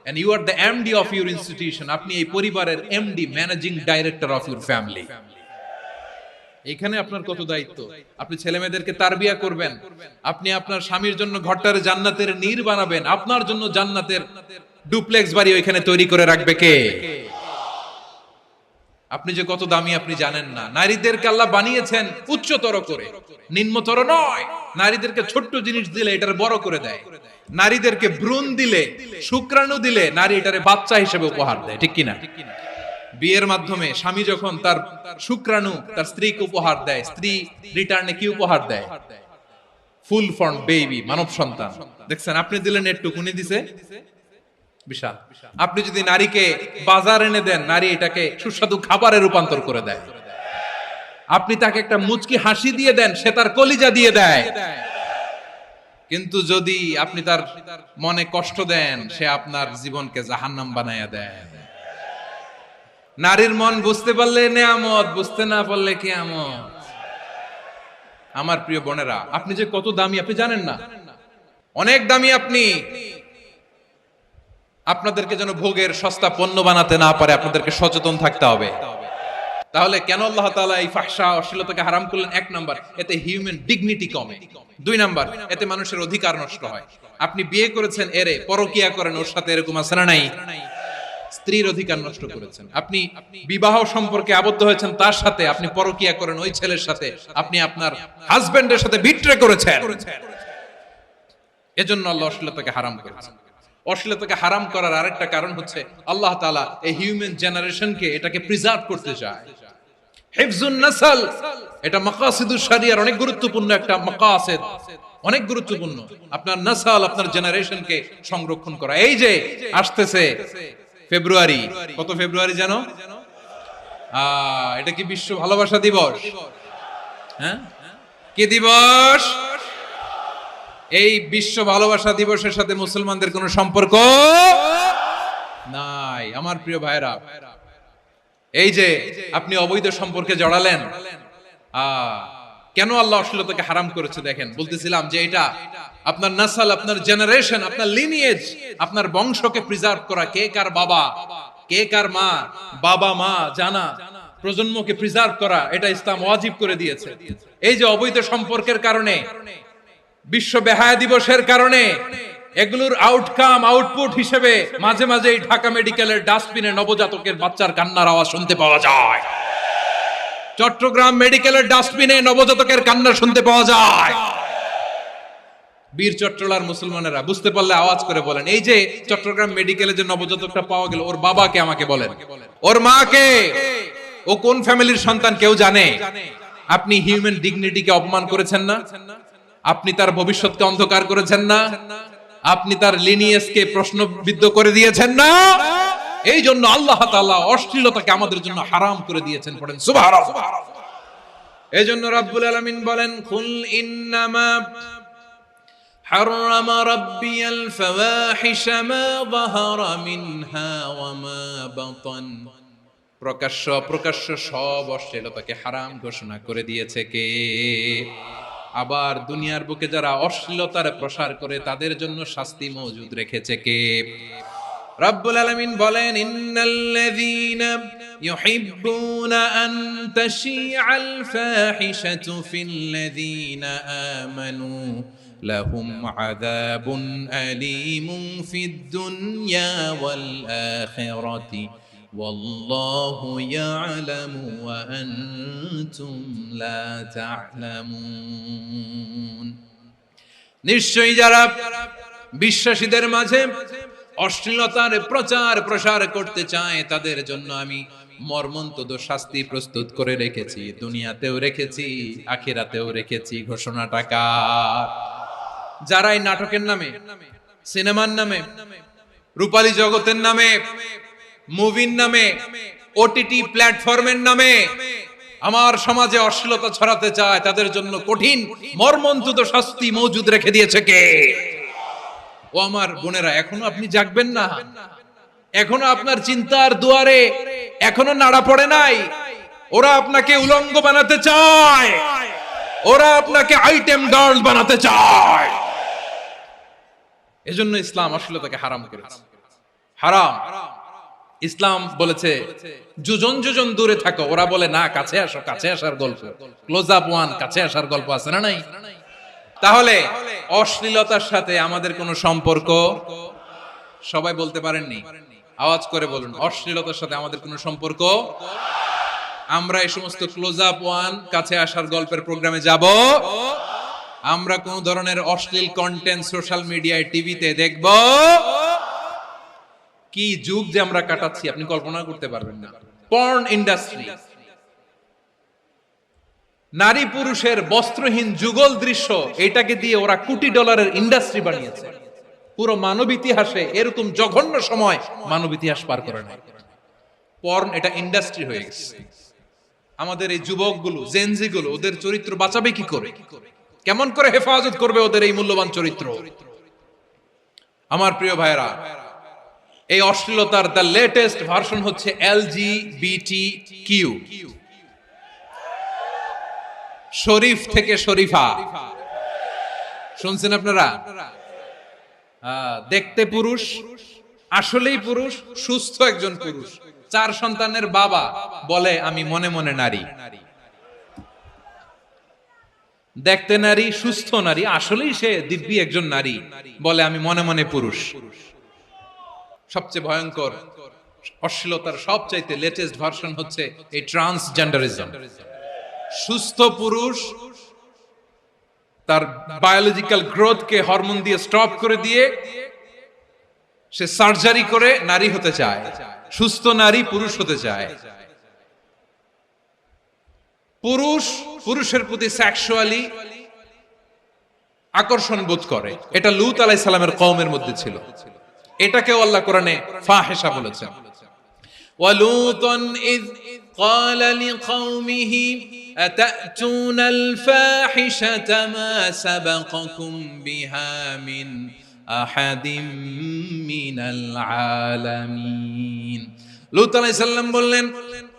And you are the MD of your institution. আপনি এই পরিবারের MD, managing director of your family. এখানে আপনার কত দায়িত্ব। আপনি ছেলে মেয়েদেরকে তারবিয়া করবেন, আপনি আপনার স্বামীর জন্য ঘরটারে জান্নাতের নীর বানাবেন, আপনার জন্য জান্নাতের ডুপ্লেক্স বাড়ি ওইখানে তৈরি করে রাখবে কে? আপনি যে কত দামি আপনি জানেন না। নারীদেরকে আল্লাহ বানিয়েছেন উচ্চতর করে, নিম্নতর নয়। নারীদেরকে ছোট্ট জিনিস দিলে এটারে বড় করে দেয়। নারীদেরকে ভ্রূণ দিলে, শুক্রাণু দিলে নারী এটারে বাচ্চা হিসেবে উপহার দেয়, ঠিক কিনা? বিয়ের মাধ্যমে স্বামী যখন তার শুক্রাণু তার স্ত্রীকে উপহার দেয়, স্ত্রী রিটার্নে কি উপহার দেয়? ফুল ফর্ম বেবি, মানব সন্তান। দেখছেন, আপনি দিলেন একটু, উনি দিছে বিশাল। আপনি যদি নারীকে বাজার এনে দেন, নারী এটাকে সুস্বাদু খাবারে রূপান্তর করে দেয়। আপনি তাকে একটা মুচকি হাসি দিয়ে দেন, সে তার কলিজা দিয়ে দেয়। কিন্তু যদি আপনি তার মনে কষ্ট দেন, সে আপনার জীবনকে জাহান্নাম বানায়া দেয়। নারীর মন বুঝতে পারলে নেয়ামত, বুঝতে না পারলে কিয়ামত। আমার প্রিয় বোনেরা, আপনি যে কত দামি আপনি জানেন না। অনেক দামি আপনি। আপনাদেরকে যেন ভোগের সস্তা পণ্য বানাতে না পারে, আপনাদেরকে সচেতন থাকতে হবে। তাহলে কেন আল্লাহ তাআলা এই ফাহশা, অশ্লীলতাকে হারাম করলেন? 1 নাম্বার, এতে হিউম্যান ডিগনিটি কমে। 2 নাম্বার, এতে মানুষের অধিকার নষ্ট হয়। আপনি বিয়ে করেছেন, এরে পরকিয়া করেন, ওর সাথে এরকম আছে না নাই? স্ত্রীর অধিকার নষ্ট করেছেন। আপনি বিবাহ সম্পর্কে আবদ্ধ হয়েছেন তার সাথে, আপনি পরকিয়া করেন ওই ছেলের সাথে, আপনি আপনার হাজবেন্ডের সাথে বিট্রে করেছেন। এজন্য আল্লাহ অশ্লীলতাকে হারাম করেছেন। অশ্লীলতাকে হারাম করার আরেকটা কারণ হচ্ছে আল্লাহ তাআলা এই হিউম্যান জেনারেশনকে এটাকে প্রিজার্ভ করতে চায়। হিফজুন নাসল, এটা মাকাসিদুশ শরিয়ার অনেক গুরুত্বপূর্ণ একটা মাকাসিদ, অনেক গুরুত্বপূর্ণ। আপনার নাসল, আপনার জেনারেশনকে সংরক্ষণ করা। এই যে আসতেছে ফেব্রুয়ারি, কত ফেব্রুয়ারি জানো? এটা কি বিশ্ব ভালোবাসা দিবস? হ্যাঁ, কি দিবস? এই বিশ্ব ভালোবাসা দিবসের সাথে মুসলমানদের কোনো সম্পর্ক নাই। আমার প্রিয় ভাইরা, এই যে আপনি অবৈধ সম্পর্কে জড়ালেন, কেন আল্লাহ অশ্লীলতাকে হারাম করেছে দেখেন। বলতেছিলাম যে এটা আপনার নাসল, আপনার জেনারেশন, আপনার লিনিয়েজ, আপনার বংশকে প্রিজার্ভ করা। কে কার বাবা, কে কার মা, বাবা মা জানা, প্রজন্মকে প্রিজার্ভ করা, এটা ইসলাম ওয়াজিব করে দিয়েছে। এই যে অবৈধ সম্পর্কের কারণে, বিশ্ব বেহায়া দিবসের কারণে, এগুলোর আউটকাম, আউটপুট হিসেবে মাঝে মাঝে এই ঢাকা মেডিকেলের ডাস্টবিনে নবজাতকের বাচ্চার কান্নার আওয়াজ শুনতে পাওয়া যায়। চট্টগ্রাম মেডিকেলের ডাস্টবিনে নবজাতকের কান্না শুনতে পাওয়া যায়। বীর চট্টলার মুসলমানেরা বুঝতে পারলে আওয়াজ করে বলেন, এই যে চট্টগ্রাম মেডিকেলে যে নবজাতকটা পাওয়া গেল, ওর বাবাকে আমাকে বলেন, ওর মাকে, ও কোন ফ্যামিলির সন্তান কেউ জানে? আপনি হিউম্যান ডিগনিটিকে অপমান করেছেন না? আপনি তার ভবিষ্যৎকে অন্ধকার করেছেন না? আপনি তার লিনিয়েজকে প্রশ্নবিদ্ধ করে দিয়েছেন না? এই জন্য আল্লাহ তাআলা অশ্লীলতাকে আমাদের জন্য হারাম করে দিয়েছেন। পড়েন সুবহানাল্লাহ। এই জন্য রাব্বুল আলামিন বলেন, কুল ইন্নামা হারামা রাব্বিয়াল ফাওয়াহিশা মা যাহারা মিনহা ওয়া মা বাতান। প্রকাশ্য অপ্রকাশ্য সব অশ্লীলতাকে হারাম ঘোষণা করে দিয়েছে কে? আবার দুনিয়ার বুকে যারা অশ্লীলতার প্রসার করে তাদের জন্য শাস্তি মজুদ রেখেছে কে? রব্বুল আলামিন বলেন, ইন্নাল্লাযীনা ইউহিব্বুনা আন তাশিআল ফাহিশাতু ফিল্লাযীনা আমানু লাহুম আযাবুন আলীমুন ফিদ দুনিয়া ওয়াল আখিরাতি ওয়াল্লাহু ইয়ালামু ওয়া আনতুম লা তা'লামুন। নিশ্চয়ই যারা বিশ্বাসীদের মাঝে অশ্লীলতার প্রচার প্রসার করতে চায় তাদের জন্য আমি মর্মন্তুদ শাস্তি প্রস্তুত করে রেখেছি, দুনিয়াতেও রেখেছি, আখিরাতেও রেখেছি। ঘোষণাটা কার? যারা এই নাটকের নামে, সিনেমার নামে, রূপালী জগতের নামে, মুভির নামে, ওটিটি প্ল্যাটফর্মের নামে আমার সমাজে অশ্লীলতা ছড়াতে চায় তাদের জন্য কঠিন মর্মন্তুদ শাস্তি মজুদ রেখে দিয়েছে কে? ও আমার বোনেরা, এখনো আপনি জাগবেন না? এখনো আপনার চিন্তার দুয়ারে এখনো নাড়া পড়ে নাই? ওরা আপনাকে উলঙ্গ বানাতে চায়, ওরা আপনাকে আইটেম গার্ল বানাতে চায়। এজন্য ইসলাম অশ্লীলতাকে হারাম করেছে। হারাম। ইসলাম বলেছে যোজন যোজন দূরে থাকো, ওরা বলে না কাছে আসো, কাছে আসার গল্প, ক্লোজ আপ ওয়ান, কাছে আসার গল্প আছে না নাই? তাহলে অশ্লীলতার সাথে আমাদের কোনো সম্পর্ক? সবাই বলতে পারেননি, আওয়াজ করে বলুন, অশ্লীলতার সাথে আমাদের কোনো সম্পর্ক? আমরা এই সমস্ত ক্লোজ আপ ওয়ান, কাছে আসার গল্পের প্রোগ্রামে যাব? আমরা কোন ধরনের অশ্লীল কন্টেন্ট সোশ্যাল মিডিয়ায়, টিভিতে দেখব? কি যুগ যে আমরা কাটাচ্ছি আপনি কল্পনা করতে পারবেন না। পর্ন ইন্ডাস্ট্রি, নারী পুরুষের বস্ত্রহীন যুগল দৃশ্য, এটাকে দিয়ে ওরা কোটি ডলারের ইন্ডাস্ট্রি বানিয়েছে। পুরো মানব ইতিহাসে এরকম জঘন্য সময় মানব ইতিহাস পার করে নাই। পর্ন এটা ইন্ডাস্ট্রি হয়ে গেছে। আমাদের এই যুবকগুলো, জেনজি গুলো, ওদের চরিত্র বাঁচাবে কি করে? কেমন করে হেফাজত করবে ওদের এই মূল্যবান চরিত্র? আমার প্রিয় ভাইরা, এই অশ্লীলতার দ্য লেটেস্ট ভার্সন হচ্ছে LGBTQ, শরীফ থেকে শরীফা। শুনছেন আপনারা? দেখতে পুরুষ, আসলেই পুরুষ, সুস্থ একজন পুরুষ, 4 সন্তানের বাবা, বলে আমি মনে মনে নারী। দেখতে নারী, সুস্থ নারী, আসলেই সে দিব্যি একজন নারী, বলে আমি মনে মনে পুরুষ। সবচেয়ে ভয়ঙ্কর অশ্লীলতার সবচাইতে লেটেস্ট ভার্সন হচ্ছে এই ট্রান্সজেন্ডারিজম। সুস্থ পুরুষ তার বায়োলজিক্যাল গ্রোথকে হরমোন দিয়ে স্টপ করে দিয়ে সে সার্জারি করে নারী হতে চায়, সুস্থ নারী পুরুষ হতে চায়। পুরুষ পুরুষের প্রতি সেক্সুয়ালি আকর্ষণ বোধ করে, এটা লূত আলাইহিস সালামের কওমের মধ্যে ছিল। এটাকেও আল্লাহ কোরআনে ফাহিশা বলেছেন। ওয়ালুতান ইয قال لقومه أتأتون الفاحشة ما سبقكم بها من أحد من العالمين। লূত আলাইহিস সালাম বললেন,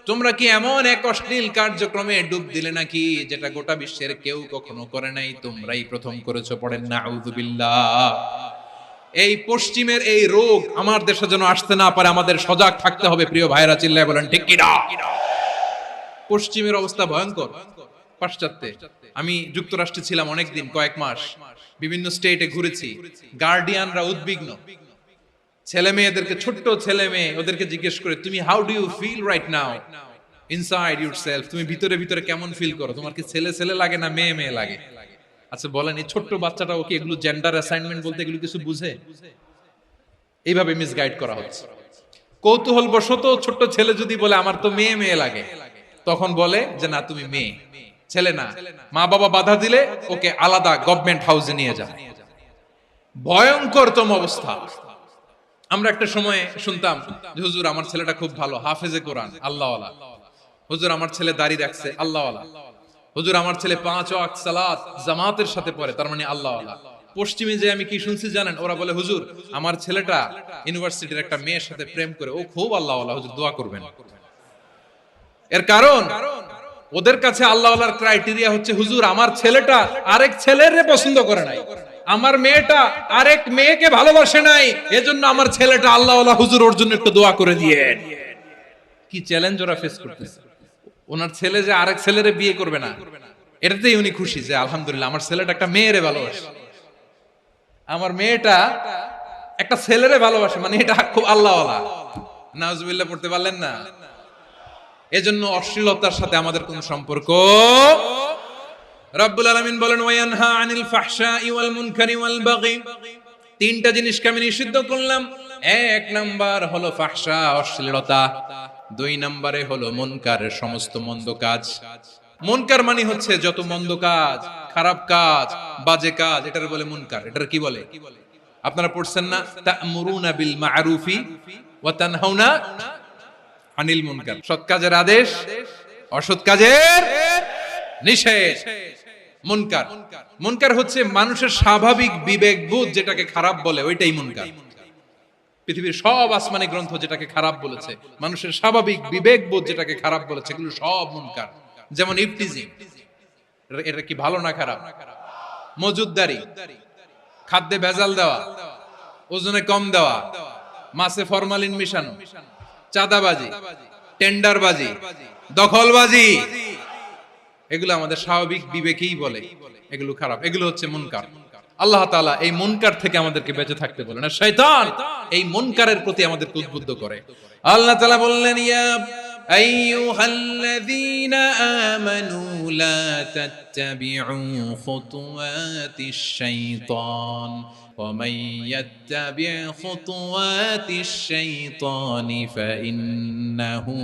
তোমরা কি এমন এক অশ্লীল কার্যক্রমে ডুব দিলে নাকি যেটা গোটা বিশ্বের কেউ কখনো করে নাই, তোমরাই প্রথম করেছো? পড়েন নাউযুবিল্লাহ। এই পশ্চিমের এই রোগ আমার দেশে যেন আসতে না পারে, আমাদের সজাগ থাকতে হবে। প্রিয় ভাইরা, চিল্লায় বলেন ঠিক কিনা? পশ্চিমের অবস্থা ভয়ঙ্কর। পাশ্চাত্যে, আমি যুক্তরাষ্ট্রে ছিলাম অনেকদিন, কয়েক মাস, বিভিন্ন স্টেটে ঘুরেছি। গার্ডিয়ানরা উদ্বিগ্ন, ছেলে মেয়েদেরকে, ছোট্ট ছেলে মেয়ে, ওদেরকে জিজ্ঞেস করে, তুমি how do you feel right now inside yourself? তুমি ভিতরে ভিতরে কেমন ফিল করো? তোমার কি ছেলে ছেলে লাগে না মেয়ে মেয়ে লাগে? আচ্ছা বলেন, এই ছোট্ট বাচ্চাটা ওকে এগুলো জেন্ডার অ্যাসাইনমেন্ট বলতে এগুলো কিছু বুঝে? এইভাবে মিসগাইড করা হচ্ছে। কৌতূহল বশত ছোট্ট ছেলে যদি বলে আমার তো মেয়ে মেয়ে লাগে, তখন বলে যে না তুমি মেয়ে, ছেলে না। মা বাবা বাধা দিলে ওকে আলাদা গভর্নমেন্ট হাউসে নিয়ে যায়। ভয়ঙ্করতম অবস্থা। আমরা একটা সময় শুনতাম যে হুজুর আমার ছেলেটা খুব ভালো, হাফেজে কোরআন, আল্লাহওয়ালা। হুজুর আমার ছেলে দাড়ি রাখছে, আল্লাহওয়ালা। হুজুর আমার ছেলে 5 ওয়াক্ত সালাত জামাতের সাথে পড়ে, তার মানে আল্লাহওয়ালা। পশ্চিমে যে আমি কি শুনছি জানেন? ওরা বলে হুজুর আমার ছেলেটা ইউনিভার্সিটির একটা মেয়ের সাথে প্রেম করে, ও খুব আল্লাহওয়ালা, হুজুর দোয়া করবেন। এর কারণ ওদের কাছে আল্লাহওয়ালার ক্রাইটেরিয়া হচ্ছে হুজুর আমার ছেলেটা আরেক ছেলের পছন্দ করে নাই, আমার মেয়েটা আরেক মেয়েকে ভালোবাসে নাই, এজন্য আমার ছেলেটা আল্লাহওয়ালা, হুজুর ওর জন্য একটু দোয়া করে দিয়েন। কি চ্যালেঞ্জ ওরা ফেস করতেছে। ওনার ছেলে যে আরেক ছেলেরে বিয়ে করবে না, এটাতেই উনি খুশি যে আলহামদুলিল্লাহ আমার ছেলেটা একটা মেয়েরে ভালোবাসে, আমার মেয়েটা একটা ছেলেরে ভালোবাসে, মানে এটা খুব আল্লাহওয়ালা। নাউজুবিল্লাহ পড়তে পারলেন না? এজন্য অশ্লীলতার সাথে আমাদের কোন সম্পর্ক। রব্বুল আলামিন বলেন ওয়ায়ানহা আনিল ফাহশাই ওয়াল মুনকারি ওয়াল বাগি, তিনটা জিনিসকে আমি নিষিদ্ধ করলাম। এক নাম্বার হলো ফাহশা, অশ্লীলতা। দুই নম্বরে হলো মুনকার, সমস্ত মন্দ কাজ। মুনকার মানে হচ্ছে যত মন্দ কাজ, খারাপ কাজ, বাজে কাজ, এটার বলে মুনকার। এটার কি বলে? আপনারা পড়ছেন না, তা'মুরুনা বিল মা'রুফি ওয়া তানহাউনা আনিল মুনকার। সৎ কাজের আদেশ, অসৎ কাজের নিষেধ। মুনকার, মুনকার হচ্ছে মানুষের স্বাভাবিক বিবেকবোধ যেটাকে খারাপ বলে, ওইটাই মুনকার। পৃথিবীর সব আসমানি গ্রন্থ যেটাকে খারাপ বলেছে, মানুষের স্বাভাবিক বিবেকবোধ যেটাকে খারাপ বলেছে, এগুলো সব মুনকার। যেমন ইফতিজিং, এটা কি ভালো না খারাপ? মজুদদারি, খাদ্যে ভেজাল দেওয়া, ওজনে কম দেওয়া, মাছে ফরমালিন মিশানো, চাঁদাবাজি, টেন্ডারবাজি, দখলবাজি, এগুলো আমাদের স্বাভাবিক বিবেকেই বলে এগুলো খারাপ, এগুলো হচ্ছে মুনকার। আল্লাহ তাআলা এই মুনকার থেকে আমাদেরকে বেঁচে থাকতে বলেন, আর শয়তান এই মুনকারের প্রতি আমাদেরকে উদ্বুদ্ধ করে। আল্লাহ তাআলা বললেন, ইয়া আইয়ুহাল্লাযীনা আমানু লা তাত্তাবিউ খুতুওয়াতিশ শাইতান ওয়া মান ইয়াত্তাবি' খুতুওয়াতিশ শাইতানি ফাইন্নাহু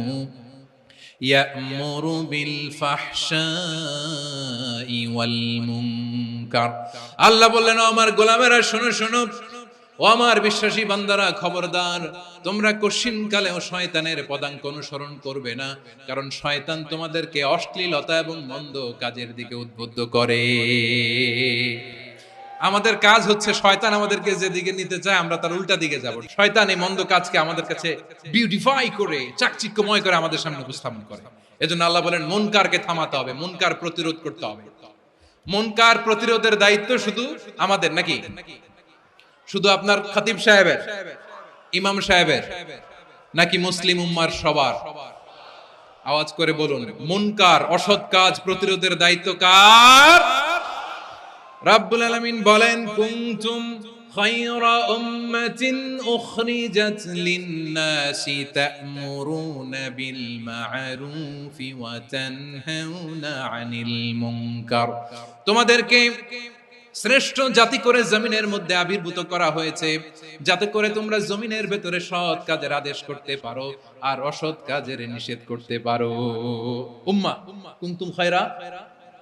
ইয়া'মুরু বিল ফাহশাই ওয়াল মুনকার। আল্লাহ বললেন, আমার গোলামেরা শোনো শোনো, ও আমার বিশ্বাসী বান্দারা খবরদার, তোমরা কশিনকালেও শয়তানের পদাঙ্ক অনুসরণ করবে না, কারণ শয়তান তোমাদেরকে অশ্লীলতা এবং মন্দ কাজের দিকে উদ্বুদ্ধ করে। আমাদের কাজ হচ্ছে শয়তান আমাদেরকে যেদিকে নিতে চায় আমরা তার উল্টা দিকে যাব। শয়তান এই মন্দ কাজকে আমাদের কাছে বিউটিফাই করে, চাকচিক্যময় করে আমাদের সামনে উপস্থাপন করে। এজন্য আল্লাহ বলেন মুনকারকে থামাতে হবে, মুনকার প্রতিরোধ করতে হবে। মুনকার প্রতিরোধের দায়িত্ব শুধু আমাদের নাকি? শুধু আপনার খতিব সাহেবের, ইমাম সাহেবের, নাকি মুসলিম উম্মার সবার? আওয়াজ করে বলুন, মুনকার অসৎ কাজ প্রতিরোধের দায়িত্ব কার? রাব্বুল আলামিন বলেন, কুনতুম খায়রা উম্মাতিন উখরিজাত লিন-নাসি তা'মুরুনা বিল মা'রুফি ওয়া তানহাউনা আনিল মুনকার। তোমাদেরকে শ্রেষ্ঠ জাতি করে জমিনের মধ্যে আবির্ভূত করা হয়েছে, যাতে করে তোমরা জমিনের ভেতরে সৎ কাজের আদেশ করতে পারো আর অসৎ কাজের নিষেধ করতে পারো। উম্মাহ, কুনতুম খায়রা,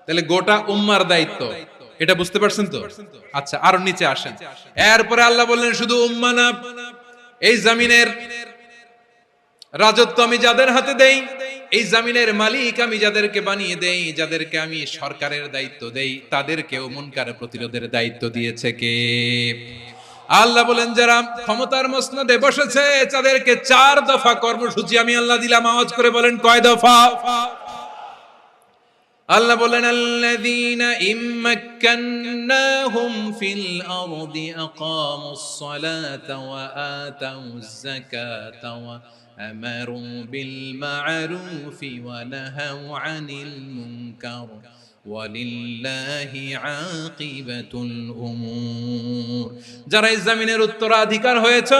তাহলে গোটা উম্মার দায়িত্ব, এটা বুঝতে পারছেন তো? আচ্ছা, আরো নিচে আসেন। এরপরে আল্লাহ বললেন, শুধু উম্মাহ না, এই জমিনের রাজত্ব আমি যাদের হাতে দেই, এই জমিনের মালিক আমি যাদেরকে বানিয়ে দেই, যাদেরকে আমি সরকারের দায়িত্ব দেই, তাদেরকেও মুনকার প্রতিরোধের দায়িত্ব দিয়েছে কে? আল্লাহ বলেন, যারা ক্ষমতার মসনদে বসেছে তাদেরকে 4 দফা কর্মসূচি আমি আল্লাহ দিলাম। আওয়াজ করে বলেন, কয় দফা? আল্লাহ বলেন, আল্লাযীনা ইম্মাক্কান্নাহুম ফিল আরদি আকামুস সালাতা ওয়া আতাউয যাকাতা ওয়া আমারু বিল মা'রুফি ওয়া নাহাউ আনিল মুনকার ওয়ালিল্লাহি আকিবাতুল উমুর। যারা এই জমিনের উত্তরাধিকার হয়েছে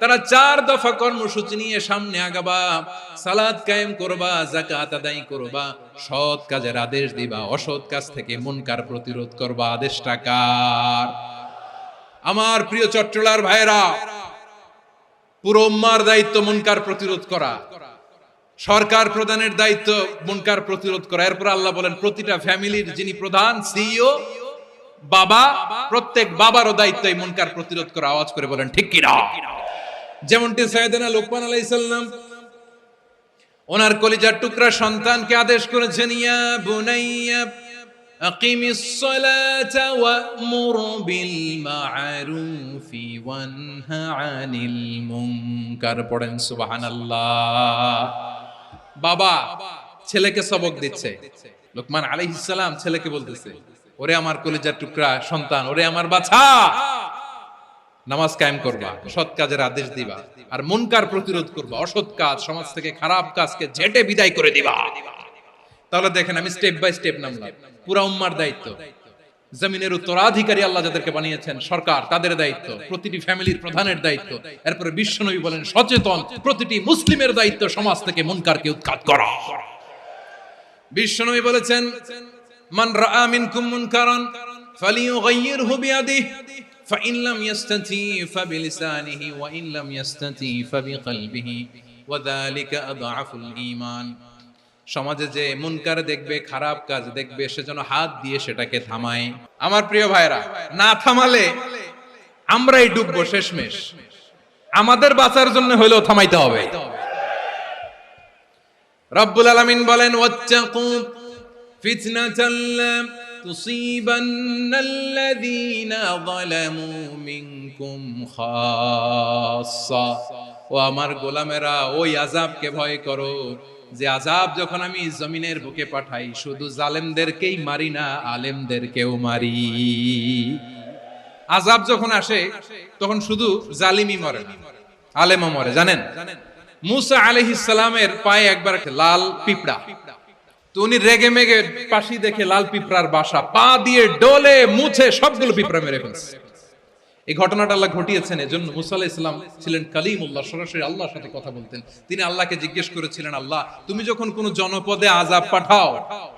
তারা 4 দফা কর্মসূচি নিয়ে সামনে আগাবা। সালাত কায়েম করবা, যাকাত আদায় করবা, সৎ কাজের আদেশ দিবা, অসৎ কাজ থেকে মুনকার প্রতিরোধ করবা। আদেশটা কার? আমার প্রিয় চট্টলার ভাইরা, পুরো উম্মার দায়িত্ব মুনকার প্রতিরোধ করা, সরকার প্রধানের দায়িত্ব মুনকার প্রতিরোধ করা। এরপর আল্লাহ বলেন, প্রতিটা ফ্যামিলির যিনি প্রধান সিইও বাবা, প্রত্যেক বাবারও দায়িত্ব এই মুনকার প্রতিরোধ করা। আওয়াজ করে বলেন ঠিক কি না? যেমনটি সাইয়েদনা লোকমান আলাইহিস সালাম ওনার কলিজার টুকরা সন্তানকে আদেশ করেছেন, ইয়া বুনাইয়া আকিমিস সালাতা ওয়া'মুর বিল মা'রুফি ওয়ানহা আনিল মুনকার। পড়েন সুবহানাল্লাহ। বাবা ছেলেকে সবক দিচ্ছে, লোকমান আলাইহিস সালাম ছেলেকে বলতেছে, ওরে আমার কলিজার টুকরা সন্তান, ওরে আমার বাছা, নামাজ কায়েম করবা, সৎ কাজের আদেশ দিবা, আর মুনকার প্রতিরোধ করবা, অসৎ কাজ সমাজ থেকে খারাপ কাজকে ঝেঁটে বিদায় করে দিবা। তাহলে দেখেন আমি স্টেপ বাই স্টেপ নামলাম। পুরা উম্মার দায়িত্ব, জমিনের উত্তরাধিকারী আল্লাহ যাদেরকে বানিয়েছেন সরকার, তাদের দায়িত্ব, প্রতিটি ফ্যামিলির প্রধানের দায়িত্ব, এরপরে বিশ্বনবী বলেন সচেতন প্রতিটি মুসলিমের দায়িত্ব সমাজ থেকে মুনকারকে উৎখাত করা। বিশ্বনবী বলেছেন মান রাআ মিনকুম মুনকারান ফালিয়ুগাইয়িরহু বিয়াদিহি ফাইন লাম ইয়াসতাতি ফাবিলিসানিহি ওয়া ইন লাম ইয়াসতাতি ফাবিকলবিহি ওয়া যালিকা আযআফুল ঈমান। সমাজে যে মুনকার দেখবে, খারাপ কাজ দেখবে, সেজন্য হাত দিয়ে সেটাকে থামায়। আমার প্রিয় ভাইরা, না থামালে আমরাই ডুববো শেষমেশ। আমাদের বাঁচার জন্য হলেও থামাইতে হবে। রব্বুল আলামিন বলেন ওয়াত্তাকু ফিতনাতাল লা তুসিবান্নাল্লাযীনা যালামু মিনকুম খাসসা। ও আমার গোলামেরা, ওই আযাবকে ভয় করো যে আযাব যখন আমি জমিনের বুকে পাঠাই শুধু জালেমদেরকেই মারি না, আলেমদেরকেও মারি। আযাব যখন আসে তখন শুধু জালিমই মরে না, আলেমও মরে। জানেন মুসা আলাইহিস সালামের পায়ে একবার লাল পিঁপড়া, তো উনি রেগে মেগে পাশি দেখে লাল পিঁপড়ার বাসা, পা দিয়ে ডলে মুছে সবগুলো পিঁপড়া মেরে ফেলছে। এই ঘটনাটা আল্লাহ ঘটিয়েছেন এজন্য মুসা আলাইহিস সালাম ছিলেন কালিমুল্লাহ, সরাসরি আল্লাহর সাথে কথা বলতেন। তিনি আল্লাহকে জিজ্ঞেস করেছিলেন, আল্লাহ তুমি যখন কোন জনপদে আযাব পাঠাও,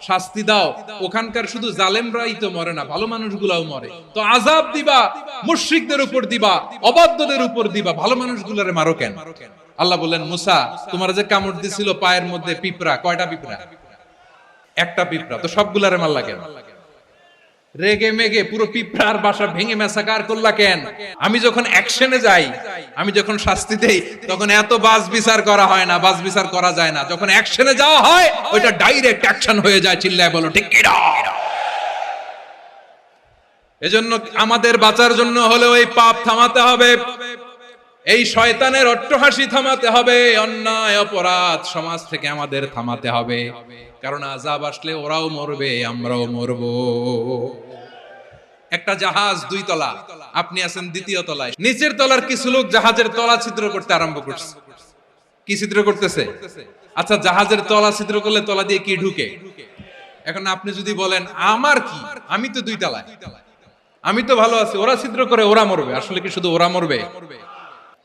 শাস্তি দাও, ওখানকার শুধু জালেমরাই তো মরে না, ভালো মানুষগুলাও মরে, তো আযাব দিবা মুশরিকদের উপর দিবা, অবাধ্যদের উপর দিবা, ভালো মানুষগুলোরে মারো কেন? আল্লাহ বললেন, মুসা তোমার যে কামড় দিছিল পায়ের মধ্যে পিঁপড়া, কয়টা পিঁপড়া? একটা পিঁপড়া, তো সবগুলারে মারলা কেন? রেগে মেগে পুরো পিঁপড়ার বাসা ভেঙে মেসাকার করলা কেন? আমি যখন অ্যাকশনে যাই, আমি যখন শাস্তি দেই, তখন এত বাস বিচার করা হয় না, বাস বিচার করা যায় না। যখন অ্যাকশনে যাওয়া হয় ওইটা ডাইরেক্ট অ্যাকশন হয়ে যায়। চিল্লায় বলো ঠিক কি না? এজন্য আমাদের বাঁচার জন্য হলেও এই পাপ থামাতে হবে, এই শয়তানের অট্টহাসি থামাতে হবে, অন্যায় অপরাধ সমাজ থেকে আমাদের থামাতে হবে। কারণ আযাব আসলে ওরাও মরবে, আমরাও মরব। একটা জাহাজ 2 তলা, আপনি আছেন 2য় তলায়, নিচের তলার কিছু লোক জাহাজের তলা ছিদ্র করতে আরম্ভ করছে। কি ছিদ্র করতেছে? আচ্ছা, জাহাজের তলা ছিদ্র করলে তলা দিয়ে কি ঢুকে? এখন আপনি যদি বলেন আমার কি, আমি তো 2 তলায়, আমি তো ভালো আছি, ওরা ছিদ্র করে ওরা মরবে। আসলে কি শুধু ওরা মরবে?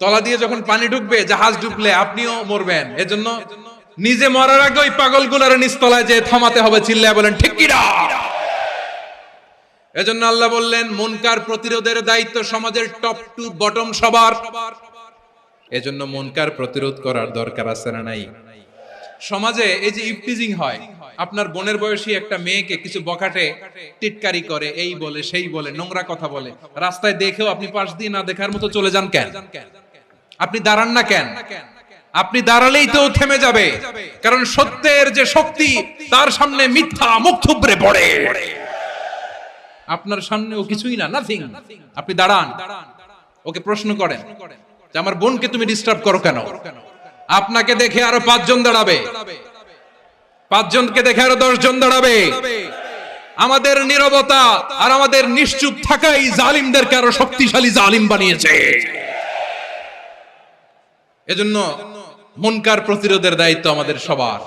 তলা দিয়ে যখন পানি ঢুকবে, জাহাজ ঢুকলে আপনিও মরবেন। এজন্য নিজে মরার আগে ওই পাগলগুলোর নিচতলায় যে থামাতে হবে। চিল্লায় বলেন ঠিক কি না? এজন্য আল্লাহ বললেন মুনকার প্রতিরোধের দায়িত্ব সমাজের টপ টু বটম সবার। এজন্য মুনকার প্রতিরোধ করার দরকার আছে না নাই? সমাজে এই যে ইফটিজিং হয়, আপনার বোনের বয়সী একটা মেয়েকে কিছু বখাটে টিটকারি করে, এই বলে সেই বলে, নোংরা কথা বলে, রাস্তায় দেখেও আপনি পাশ দিয়ে না দেখার মতো চলে যান কেন? আপনি দাঁড়ান না কেন? আপনি দাঁড়ালেই তো থেমে যাবে, কারণ সত্যের যে শক্তি তার সামনে মিথ্যা মুখ থুবড়ে পড়ে। আপনার সামনে ও কিছুই না, নাথিং। আপনি দাঁড়ান, ওকে প্রশ্ন করেন যে আমার বোনকে তুমি ডিস্টার্ব করো কেন? আপনাকে দেখে আরো 5 জন দাঁড়াবে, 5 জনকে দেখে আরো 10 জন দাঁড়াবে। আমাদের নীরবতা আর আমাদের নিশ্চুপ থাকাই জালিমদেরকে আরো শক্তিশালী জালিম বানিয়েছে। এজন্য মুনকার প্রতিরোধের দায়িত্ব আমাদের সবার।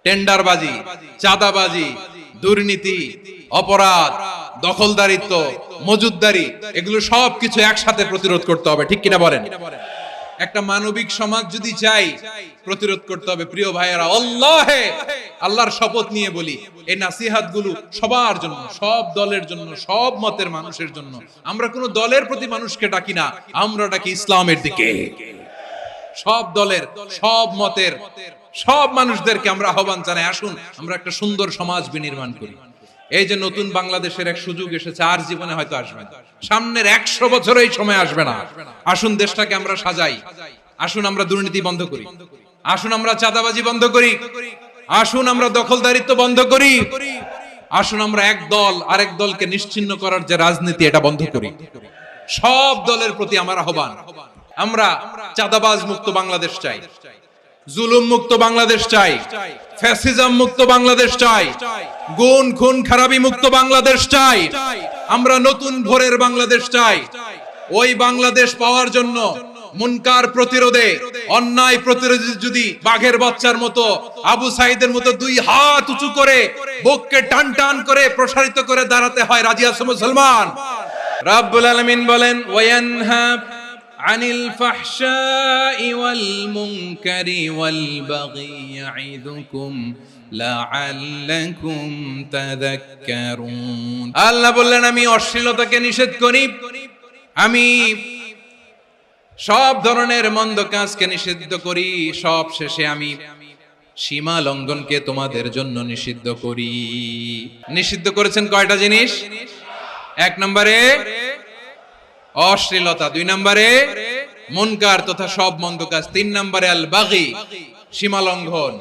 টেন্ডারবাজি, চাঁদাবাজি, দুর্নীতি, অপরাধ, দখলদারিত্ব, মজুদদারি, এগুলো সবকিছু একসাথে প্রতিরোধ করতে হবে। ঠিক কিনা বলেন? একটা মানবিক সমাজ যদি চাই, প্রতিরোধ করতে হবে। প্রিয় ভাইয়েরা, আল্লাহর শপথ নিয়ে বলি, এই নাসিহাত গুলো সবার জন্য, সব দলের জন্য, সব মতের মানুষের জন্য। আমরা কোন দলের প্রতি মানুষকে ডাকি না, আমরা ডাকি ইসলামের দিকে। সব দলের, সব মতের, সব মানুষদেরকে আমরা আহ্বান জানাই, আসুন আমরা একটা সুন্দর সমাজ বিনির্মাণ করি। এই যে নতুন বাংলাদেশের এক সুযোগ এসেছে, আর জীবনে হয়তো আসবে না, সামনের 100 বছর এই সময় আসবে না। আসুন দেশটাকে আমরা সাজাই, আসুন আমরা দুর্নীতি বন্ধ করি, আসুন আমরা চাঁদাবাজি বন্ধ করি, আসুন আমরা দখলদারিত্ব বন্ধ করি, আসুন আমরা এক দল আরেক দলকে নিশ্চিহ্ন করার যে রাজনীতি, এটা বন্ধ করি। সব দলের প্রতি আমার আহ্বান, আমরা চাঁদাবাজ মুক্ত বাংলাদেশ চাই, জুলুম মুক্ত বাংলাদেশ চাই, ফ্যাসিজম মুক্ত বাংলাদেশ চাই, গুণ খুন খারাপি মুক্ত বাংলাদেশ চাই, আমরা নতুন ভোরের বাংলাদেশ চাই। ওই বাংলাদেশ পাওয়ার জন্য মুনকার প্রতিরোধে, অন্যায় প্রতিরোধে যদি বাঘের বাচ্চার মতো, আবু সাইদের মতো দুই হাত উঁচু করে বুককে টান টান করে প্রসারিত করে দাঁড়াতে হয়, রাজি আছো মুসলমান? রাব্বুল আলামিন বলেন ওয়ায়ানহা আনিল ফাহশাই ওয়াল মুনকারি ওয়াল বাগি ইয়াইদুকুম লাআল্লাকুম তাযাক্কারুন। আল্লাহ বললেন আমি অশ্লীলতাকে নিষেধ করি, আমি সব ধরনের মন্দ কাজকে নিষিদ্ধ করি, সব শেষে আমি সীমা লঙ্ঘনকে তোমাদের জন্য নিষিদ্ধ করি। নিষিদ্ধ করেছেন কয়টা জিনিস? এক নম্বরে অশ্লীলতা, দুই নম্বরে মুনকার তথা সব মন্দ কাজ, তিন নম্বরে আল বাগি সীমা লঙ্ঘন,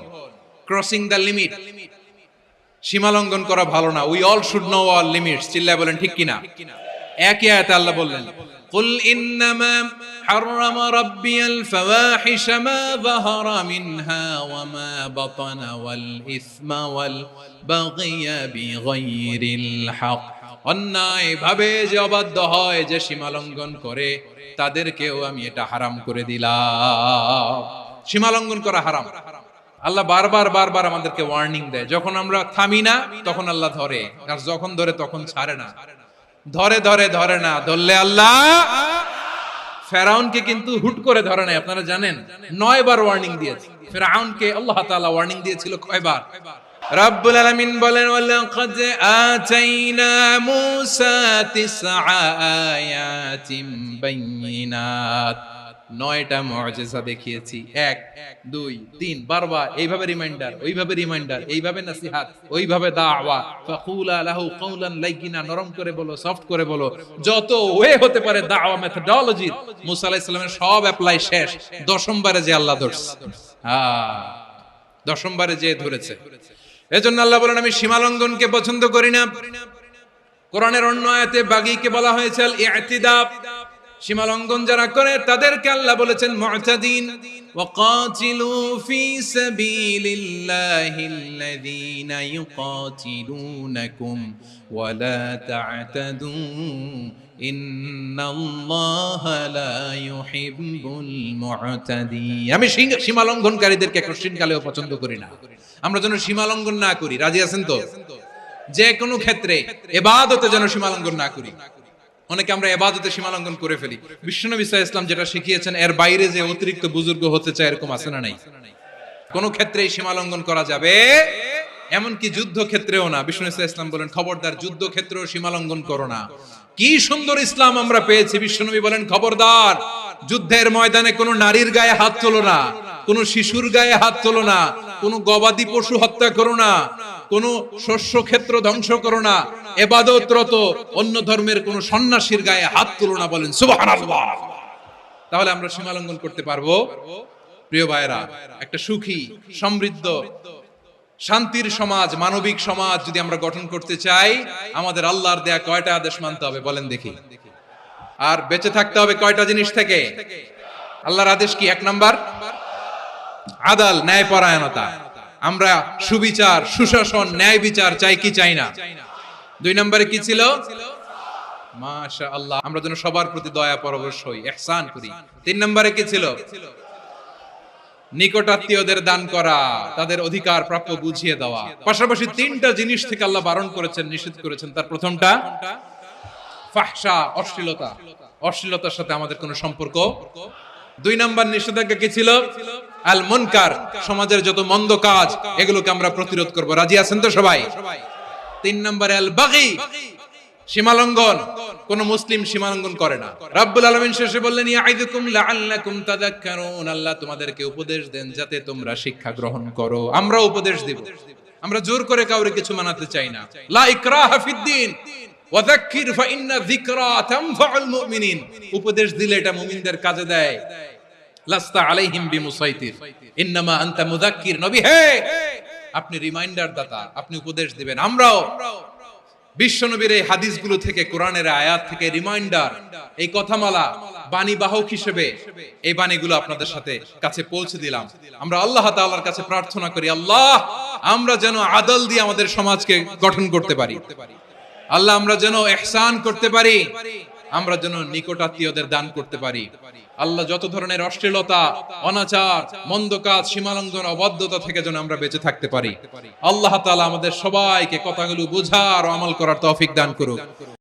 ক্রসিং দ্য লিমিট। সীমা লঙ্ঘন করা ভালো না। We all should know all limits. চিল্লায় বলেন ঠিক কিনা? একই আয়াতে আল্লাহ বললেন কুল ইন্নামা হাররামা রাব্বিয়াল ফাওয়াহিশা মা যাহারা মিনহা ওয়া মা বাতানা ওয়াল ইসমা ওয়াল বাগিয়া বিগাইরিল হক। অন্যায় ভাবে যে অবাধ্য হয়, যে সীমা লঙ্ঘন করে, তাদেরকেও আমি এটা হারাম করে দিলাম। সীমা লঙ্ঘন করা হারাম। আল্লাহ বারবার বারবার আমাদেরকে ওয়ার্নিং দেয়। যখন আমরা থামি না তখন আল্লাহ ধরে, আর যখন ধরে তখন ছাড়ে না। ধরে ধরে ধরে না, ধরলে আল্লাহ ফেরাউনকে কিন্তু হুট করে ধরে নাই। আপনারা জানেন 9 বার ওয়ার্নিং দিয়েছে ফেরাউনকে। আল্লাহ তাআলা ওয়ার্নিং দিয়েছিল কয়বার? রাব্বুল আলামিন বলেন ওয়ালাকাদ আতাইনা মূসা 9 আয়াতিন বাইয়িনাত। 9টা মুআজিজা দেখিয়েছি। 1 2 3 বারবার এইভাবে রিমাইন্ডার, ওইভাবে রিমাইন্ডার, এইভাবে নসিহত, ওইভাবে দাওয়া। ফাকুলা লাহু কাওলান লাইয়িনা, নরম করে বলো, সফট করে বলো, যত ওয়ে হতে পারে দাওয়া মেথডোলজি। মুসা আলাইহিস সালামের সব অ্যাপ্লাই শেষ। 10ম বারে যে আল্লাহ ধরছে, 10ম বারে যে ধরেছে। এজন্য আল্লাহ বলেন আমি সীমা লঙ্ঘনকে পছন্দ করি না। কোরআনের অন্য আয়াতে বাগীকে বলা হয়েছে আল ইতিদা। সীমা লঙ্ঘন যারা করে তাদেরকে আল্লাহ বলেছেন মুতাদিন। ওয়াকাতিলু ফি সাবিলিল্লাহিল্লাযীনা ইউকাতিলুনাকুম ওয়া লা তা'তাদু ইন্নাল্লাহা লা ইউহিব্বুল মুতাদিন। আমি সীমা লঙ্ঘনকারীদেরকে কোশ্চিনকালেও পছন্দ করি না। আমরা যেন সীমা লঙ্ঘন না করি। রাজি আছেন তো? যে কোনো ক্ষেত্রে ইবাদতে যেন সীমা লঙ্ঘন না করি। অনেকে আমরা ইবাদতে সীমা লঙ্ঘন করে ফেলি। বিশ্বনবী সাল্লাল্লাহু আলাইহি ওয়াসাল্লাম যেটা শিখিয়েছেন এর বাইরে যে অতিরিক্ত বুজুর্গ হতে চায়, এরকম আছে না নাই? কোন ক্ষেত্রেই সীমা লঙ্ঘন করা যাবে, এমনকি যুদ্ধ ক্ষেত্রেও না। বিশ্বনবী সাল্লাল্লাহু আলাইহি ওয়াসাল্লাম বলেন খবরদার যুদ্ধ ক্ষেত্রেও সীমা লঙ্ঘন করো না। কি সুন্দর ইসলাম আমরা পেয়েছি। বিশ্বনবী বলেন খবরদার যুদ্ধের ময়দানে কোনো নারীর গায়ে হাত তোলো না, কোনো শিশুর গায়ে হাত তোলো না, কোনো গবাদি পশু হত্যা করো না, কোন শস্য ক্ষেত্র ধ্বংস করো না, ইবাদতরত অন্য ধর্মের কোন সন্ন্যাসীর গায়ে হাত তুলো না। বলেন সুবহানাল্লাহ। তাহলে আমরা সীমা লঙ্ঘন করতে পারবো? প্রিয় ভাইরা, একটা সুখী, সমৃদ্ধ, শান্তির সমাজ, মানবিক সমাজ যদি আমরা গঠন করতে চাই, আমাদের আল্লাহর দেয়া কয়টা আদেশ মানতে হবে বলেন দেখি? আর বেঁচে থাকতে হবে কয়টা জিনিস থেকে? আল্লাহর আদেশ কি? 1 নাম্বার আদাল, ন্যায়পরায়ণতা। আমরা সুবিচার, সুশাসন, ন্যায় বিচার চাই কি চাই না? 2 নম্বরে কি ছিল? মাশাআল্লাহ, আমরা যেন সবার প্রতি দয়া পরবশ হই, ইহসান করি। 3 নম্বরে কি ছিল? নিকটাত্মীয়দের দান করা, তাদের অধিকার প্রাপ্য বুঝিয়ে দেওয়া। পাশাপাশি 3টা জিনিস থেকে আল্লাহ বারণ করেছেন, নিষেধ করেছেন। তার প্রথমটা ফাহশা, অশ্লীলতা। অশ্লীলতার সাথে আমাদের কোনো সম্পর্ক। 2 নম্বর নিষেধাজ্ঞা কি ছিল? আল মুনকার, সমাজের যত মন্দ কাজ এগুলোকে আমরা প্রতিরোধ করব। রাজি আছেন তো সবাই? 3 নম্বরে আল বাগী, সীমালঙ্ঘন। কোন মুসলিম সীমালঙ্ঘন করে না। রাব্বুল আলামিন শেষে বললেন ইয়াইদুকুম লাআল্লাকুম তাযাক্কারুন, আল্লাহ তোমাদেরকে উপদেশ দেন যাতে তোমরা শিক্ষা গ্রহণ করো। আমরা উপদেশ দেব, আমরা জোর করে কাউরে কিছু মানাতে চাই না। লা ইকরাহা ফিদ্দিন ওয়াযাক্কির ফাইন্না যিকরা তানফাউল মুমিনিন। উপদেশ দিলে এটা মুমিনদের কাজে দেয়। লাস্তা আলাইহিম বিমুসাইতির ইন্নামা আনতা মুযাক্কির। নবী হে, আপনি রিমাইন্ডার দাতা, আপনি উপদেশ দিবেন। আমরাও বিশ্বনবীর এই হাদিসগুলো থেকে, কোরআনের আয়াত থেকে রিমাইন্ডার, এই কথামালা, বাণী বাহক হিসেবে এই বাণীগুলো আপনাদের সাথে কাছে পৌঁছে দিলাম। আমরা আল্লাহ তাআলার কাছে প্রার্থনা করি, আল্লাহ আমরা যেন আদল দিয়ে আমাদের সমাজকে গঠন করতে পারি। আল্লাহ আমরা যেন ইহসান করতে পারি। আমরা যেন নিকটাত্মীয়দের দান করতে পারি। আল্লাহ যত ধরনের অশ্লীলতা, অনাচার, মন্দ কাজ, সীমালঙ্ঘন, অবাধ্যতা থেকে যেন আমরা বেঁচে থাকতে পারি। আল্লাহ তাআলা আমাদের সবাইকে কথাগুলো বুঝার ও আমল করার তৌফিক দান করুক।